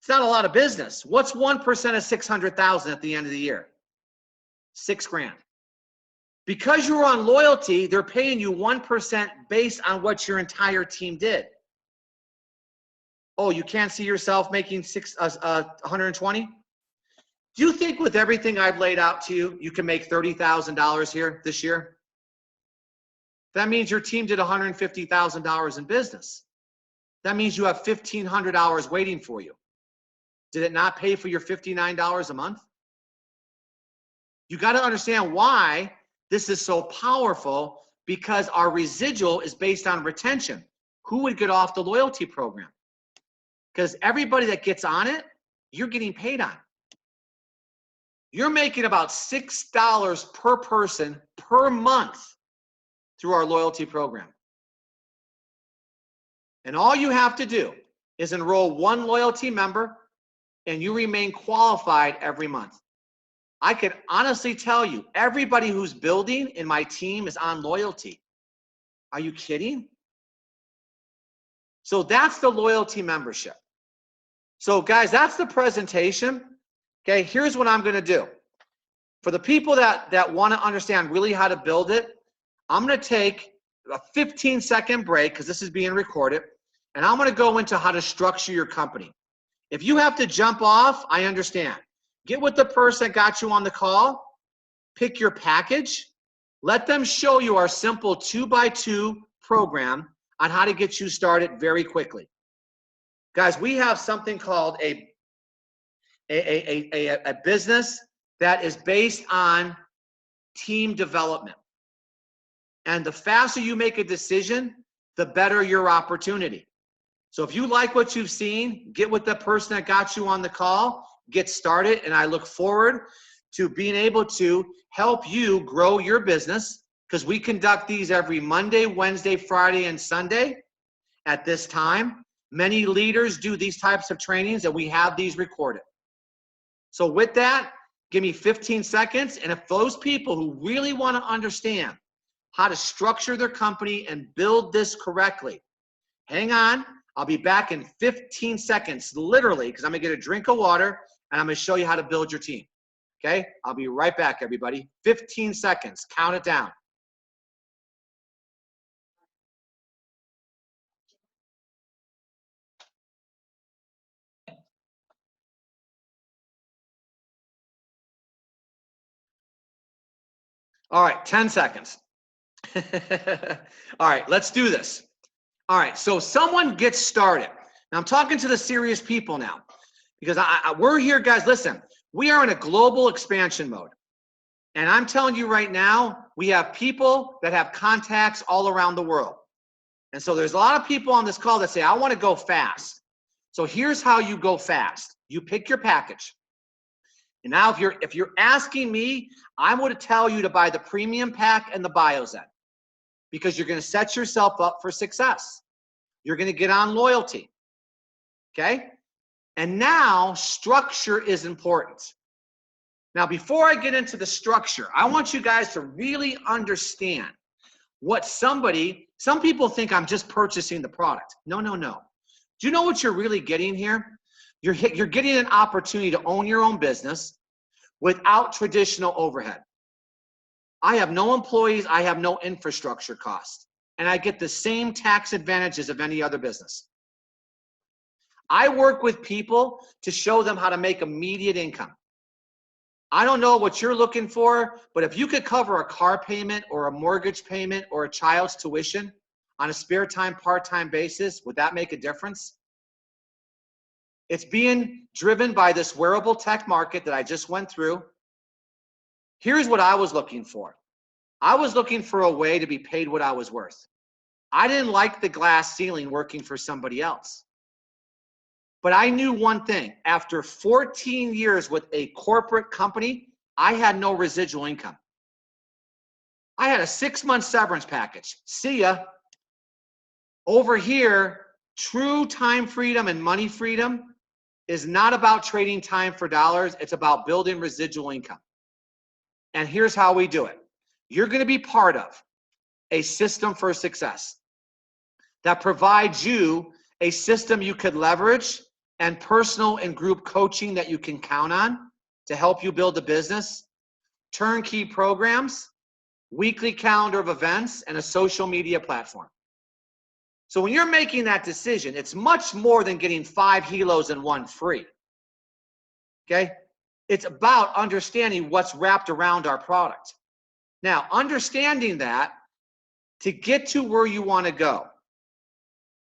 It's not a lot of business. What's 1% of 600,000 at the end of the year? $6,000. Because you're on loyalty, they're paying you 1% based on what your entire team did. Oh, you can't see yourself making 120? Do you think with everything I've laid out to you, you can make $30,000 here this year? That means your team did $150,000 in business. That means you have 1,500 hours waiting for you. Did it not pay for your $59 a month? You got to understand why this is so powerful, because our residual is based on retention. Who would get off the loyalty program? Because everybody that gets on it, you're getting paid on. You're making about $6 per person per month through our loyalty program. And all you have to do is enroll one loyalty member and you remain qualified every month. I can honestly tell you, everybody who's building in my team is on loyalty. Are you kidding? So that's the loyalty membership. So guys, that's the presentation. Okay, here's what I'm gonna do. For the people that wanna understand really how to build it, I'm gonna take a 15-second break, because this is being recorded, and I'm gonna go into how to structure your company. If you have to jump off, I understand. Get with the person that got you on the call, pick your package, let them show you our simple 2x2 program on how to get you started very quickly. Guys, we have something called a business that is based on team development. And the faster you make a decision, the better your opportunity. So if you like what you've seen, get with the person that got you on the call, get started, and I look forward to being able to help you grow your business, because we conduct these every Monday, Wednesday, Friday, and Sunday at this time. Many leaders do these types of trainings, and we have these recorded. So with that, give me 15 seconds, and if those people who really want to understand how to structure their company and build this correctly, hang on. I'll be back in 15 seconds, literally, because I'm going to get a drink of water, and I'm going to show you how to build your team. Okay? I'll be right back, everybody. 15 seconds. Count it down. All right, 10 seconds. All right, let's do this. All right, so someone gets started. Now, I'm talking to the serious people now, because we're here, guys. Listen, we are in a global expansion mode. And I'm telling you right now, we have people that have contacts all around the world. And so there's a lot of people on this call that say, I want to go fast. So here's how you go fast. You pick your package. And now if you're asking me, I would tell you to buy the premium pack and the BioZen, because you're going to set yourself up for success. You're going to get on loyalty. Okay? And now structure is important. Now, before I get into the structure, I want you guys to really understand what some people think I'm just purchasing the product. No, no, no. Do you know what you're really getting here? You're getting an opportunity to own your own business without traditional overhead. I have no employees. I have no infrastructure costs. And I get the same tax advantages of any other business. I work with people to show them how to make immediate income. I don't know what you're looking for, but if you could cover a car payment or a mortgage payment or a child's tuition on a spare time, part-time basis, would that make a difference? It's being driven by this wearable tech market that I just went through. Here's what I was looking for. I was looking for a way to be paid what I was worth. I didn't like the glass ceiling working for somebody else. But I knew one thing. After 14 years with a corporate company, I had no residual income. I had a 6-month severance package. See ya. Over here, true time freedom and money freedom is not about trading time for dollars. It's about building residual income. And here's how we do it. You're going to be part of a system for success that provides you a system you could leverage and personal and group coaching that you can count on to help you build a business, turnkey programs, weekly calendar of events, and a social media platform. So when you're making that decision, it's much more than getting 5 Hilos and 1 free. Okay? It's about understanding what's wrapped around our product. Now, understanding that, to get to where you want to go,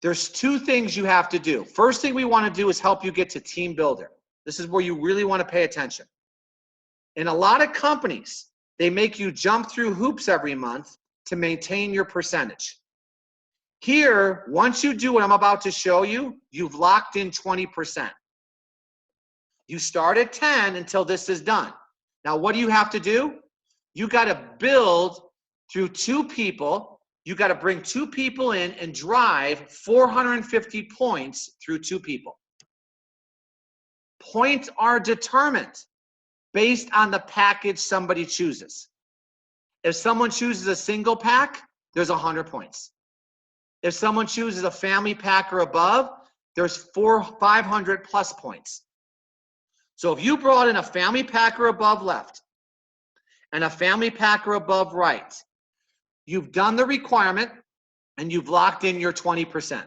there's 2 things you have to do. First thing we want to do is help you get to team builder. This is where you really want to pay attention. In a lot of companies, they make you jump through hoops every month to maintain your percentage. Here, once you do what I'm about to show you, you've locked in 20%. You start at 10 until this is done. Now, what do you have to do? You got to build through 2 people. You got to bring 2 people in and drive 450 points through 2 people. Points are determined based on the package somebody chooses. If someone chooses a single pack, there's 100 points. If someone chooses a family pack or above, there's 500 plus points. So if you brought in a family pack or above left and a family pack or above right, you've done the requirement and you've locked in your 20%.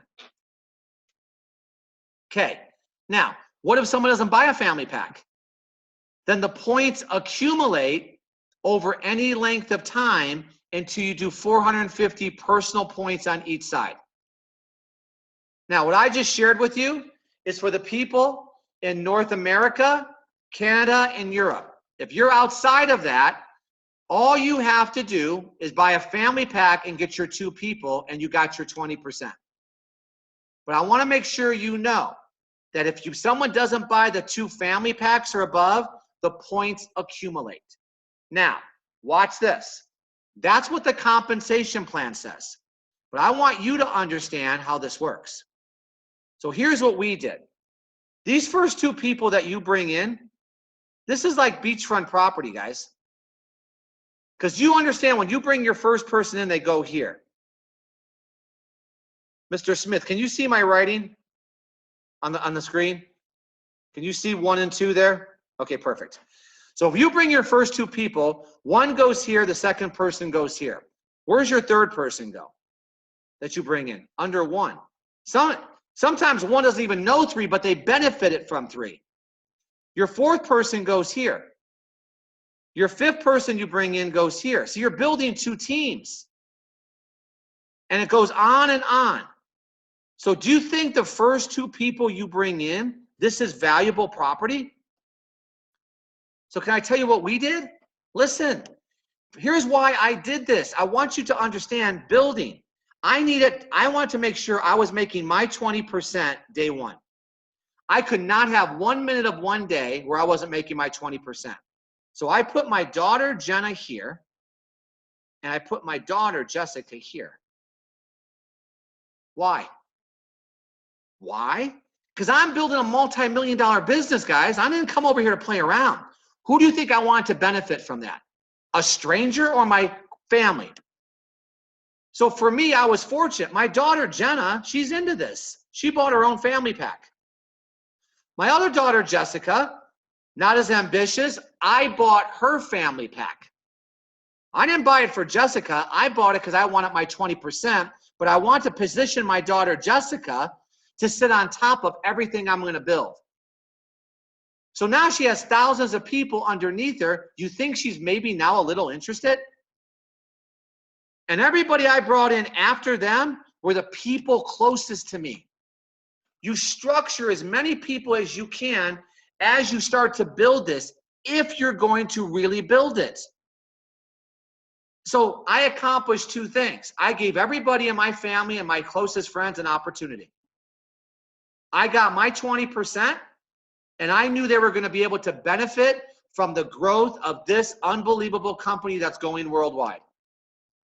Okay, now, what if someone doesn't buy a family pack? Then the points accumulate over any length of time until you do 450 personal points on each side. Now, what I just shared with you is for the people in North America, Canada, and Europe. If you're outside of that, all you have to do is buy a family pack and get your 2 people, and you got your 20%. But I want to make sure you know that if someone doesn't buy the 2 family packs or above, the points accumulate. Now, watch this. That's what the compensation plan says. But I want you to understand how this works. So here's what we did. These first 2 people that you bring in, this is like beachfront property, guys. Because you understand when you bring your first person in, they go here. Mr. Smith, can you see my writing on the screen? Can you see 1 and 2 there? Okay, perfect. So if you bring your first 2 people, 1 goes here, the second person goes here. Where's your third person go that you bring in? Under 1. Sometimes 1 doesn't even know 3, but they benefited from 3. Your 4th person goes here. Your 5th person you bring in goes here. So you're building 2 teams. And it goes on and on. So do you think the first 2 people you bring in, this is valuable property? So can I tell you what we did? Listen, here's why I did this. I want you to understand building. I wanted to make sure I was making my 20% day 1. I could not have 1 minute of one day where I wasn't making my 20%. So I put my daughter Jenna here, and I put my daughter Jessica here. Why? Why? Because I'm building a multi-million-dollar business, guys. I didn't come over here to play around. Who do you think I want to benefit from that? A stranger or my family? So for me, I was fortunate. My daughter Jenna, she's into this. She bought her own family pack. My other daughter Jessica, not as ambitious, I bought her family pack. I didn't buy it for Jessica. I bought it because I wanted my 20%, but I want to position my daughter Jessica to sit on top of everything I'm going to build. So now she has thousands of people underneath her. You think she's maybe now a little interested? And everybody I brought in after them were the people closest to me. You structure as many people as you can as you start to build this, if you're going to really build it. So I accomplished two things. I gave everybody in my family and my closest friends an opportunity. I got my 20%, and I knew they were going to be able to benefit from the growth of this unbelievable company that's going worldwide.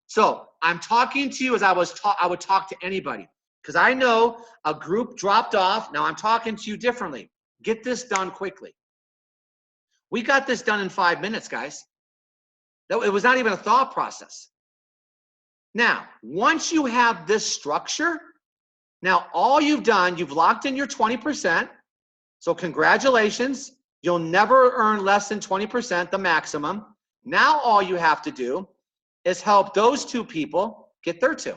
So I'm talking to you as I would talk to anybody, because I know a group dropped off. Now I'm talking to you differently. Get this done quickly. We got this done in 5 minutes, guys. It was not even a thought process. Now, once you have this structure, now all you've done, you've locked in your 20%. So congratulations. You'll never earn less than 20%, the maximum. Now all you have to do is help those two people get their two.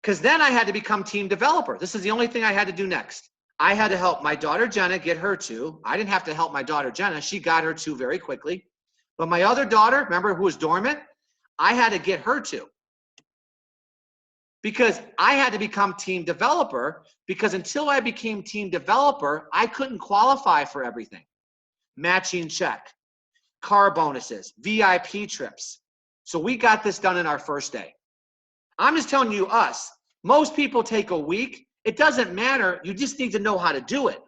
Because then I had to become team developer. This is the only thing I had to do next. I had to help my daughter Jenna get her two. I didn't have to help my daughter Jenna. She got her two very quickly. But my other daughter, remember, who was dormant, I had to get her two. Because I had to become team developer, because until I became team developer, I couldn't qualify for everything. Matching check, car bonuses, VIP trips. So we got this done in our first day. I'm just telling you, us, most people take a week. It doesn't matter. You just need to know how to do it.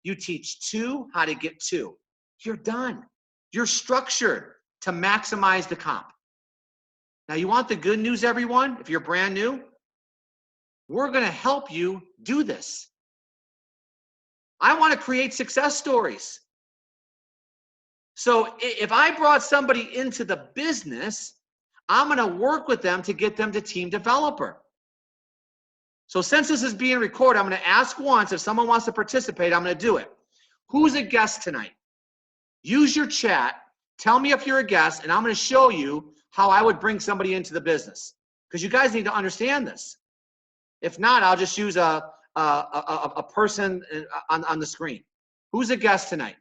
You teach two how to get two. You're done. You're structured to maximize the comp. Now, you want the good news, everyone? If you're brand new, we're going to help you do this. I want to create success stories. So if I brought somebody into the business, I'm going to work with them to get them to team developer. So since this is being recorded, I'm going to ask once. If someone wants to participate, I'm going to do it. Who's a guest tonight? Use your chat. Tell me if you're a guest, and I'm going to show you how I would bring somebody into the business, because you guys need to understand this. If not, I'll just use a person on the screen. Who's a guest tonight?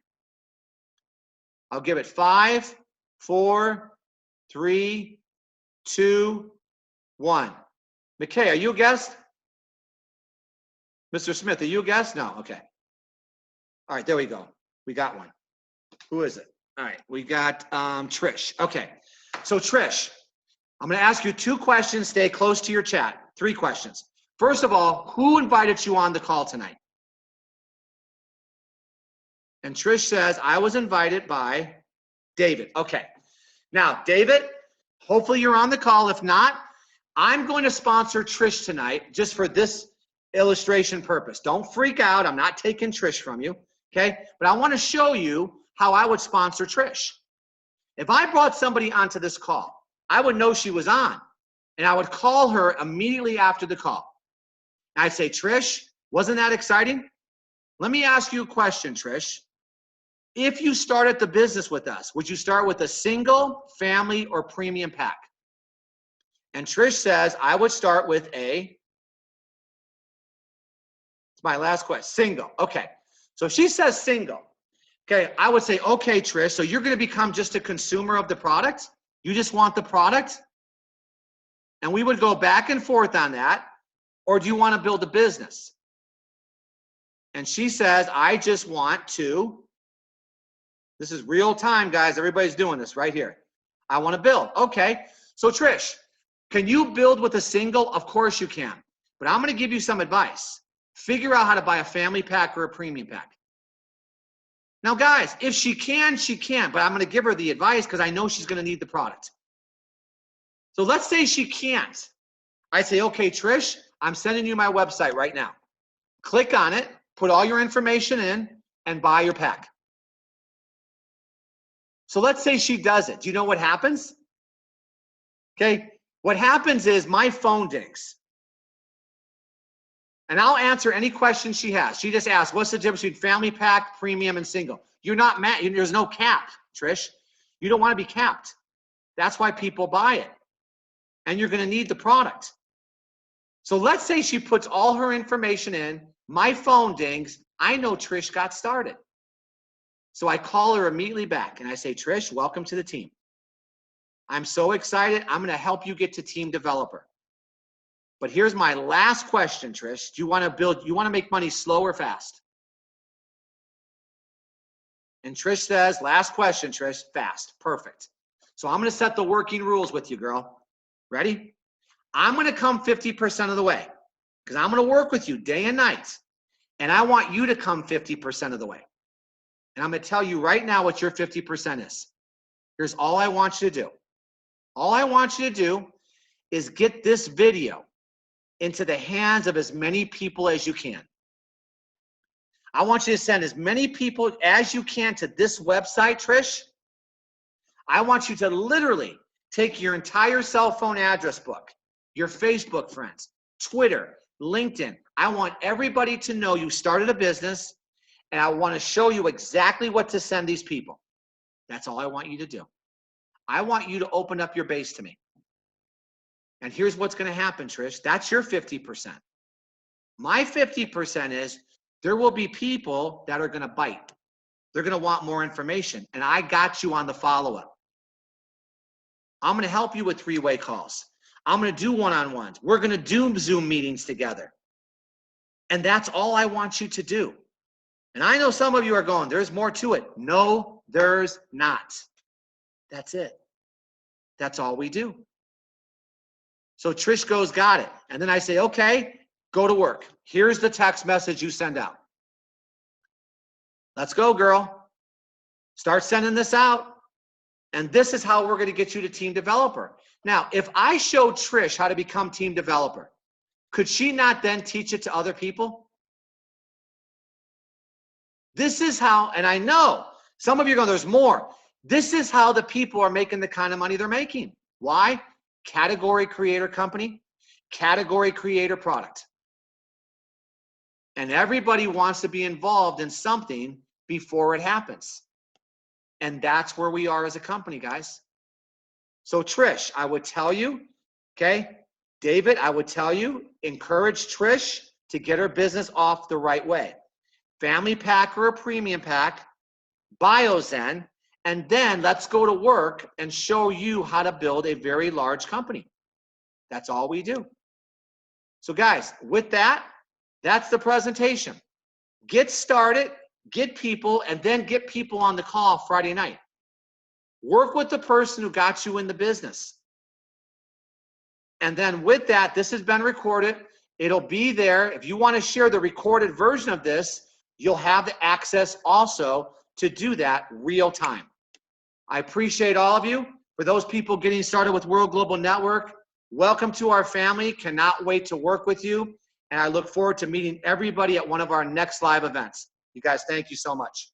I'll give it 5, 4, 3, 2, 1. McKay, are you a guest? Mr. Smith, are you a guest? No, okay. All right, there we go. We got one. Who is it? All right, we got Trish. Okay, so Trish, I'm going to ask you 2 questions. Stay close to your chat. 3 questions. First of all, who invited you on the call tonight? And Trish says, I was invited by David. Okay. Now, David, hopefully you're on the call. If not, I'm going to sponsor Trish tonight just for this illustration purpose. Don't freak out. I'm not taking Trish from you. Okay. But I want to show you how I would sponsor Trish. If I brought somebody onto this call, I would know she was on, and I would call her immediately after the call. I'd say, Trish, wasn't that exciting? Let me ask you a question, Trish. If you started the business with us, would you start with a single, family, or premium pack? And Trish says, I would start with it's my last question, single. Okay, so she says single. Okay, I would say, okay, Trish, so you're going to become just a consumer of the product? You just want the product? And we would go back and forth on that. Or do you want to build a business? And she says, I just want to, this is real time, guys. Everybody's doing this right here. I want to build. Okay, so Trish, can you build with a single? Of course you can. But I'm going to give you some advice. Figure out how to buy a family pack or a premium pack. Now, guys, if she can, she can. But I'm going to give her the advice because I know she's going to need the product. So let's say she can't. I say, okay, Trish, I'm sending you my website right now. Click on it, put all your information in, and buy your pack. So let's say she does it. Do you know what happens? Okay, what happens is my phone dings. And I'll answer any question she has. She just asks, what's the difference between family pack, premium, and single? You're not mad. There's no cap, Trish. You don't want to be capped. That's why people buy it. And you're going to need the product. So let's say she puts all her information in, my phone dings, I know Trish got started. So I call her immediately back and I say, Trish, welcome to the team. I'm so excited. I'm going to help you get to team developer. But here's my last question, Trish. Do you want to make money slow or fast? And Trish says, last question, Trish, fast. Perfect. So I'm going to set the working rules with you, girl. Ready? I'm going to come 50% of the way because I'm going to work with you day and night. And I want you to come 50% of the way. And I'm going to tell you right now what your 50% is. Here's all I want you to do. All I want you to do is get this video into the hands of as many people as you can. I want you to send as many people as you can to this website, Trish. I want you to literally take your entire cell phone address book, your Facebook friends, Twitter, LinkedIn. I want everybody to know you started a business, and I want to show you exactly what to send these people. That's all I want you to do. I want you to open up your base to me. And here's what's going to happen, Trish. That's your 50%. My 50% is there will be people that are going to bite. They're going to want more information. And I got you on the follow-up. I'm going to help you with three-way calls. I'm going to do one-on-ones. We're going to do Zoom meetings together. And that's all I want you to do. And I know some of you are going, there's more to it. No, there's not. That's it. That's all we do. So Trish goes, got it. And then I say, okay, go to work. Here's the text message you send out. Let's go, girl. Start sending this out. And this is how we're going to get you to team developer. Now, if I show Trish how to become team developer, could she not then teach it to other people? This is how, and I know some of you are going, there's more. This is how the people are making the kind of money they're making. Why? Category creator company, category creator product. And everybody wants to be involved in something before it happens. And that's where we are as a company, guys. So Trish, I would tell you, okay, David, I would tell you, encourage Trish to get her business off the right way. Family pack or a premium pack, BioZen, and then let's go to work and show you how to build a very large company. That's all we do. So guys, with that, that's the presentation. Get started, get people, and then get people on the call Friday night. Work with the person who got you in the business. And then with that, this has been recorded. It'll be there. If you want to share the recorded version of this, you'll have the access also to do that real time. I appreciate all of you. For those people getting started with World Global Network, welcome to our family. Cannot wait to work with you. And I look forward to meeting everybody at one of our next live events. You guys, thank you so much.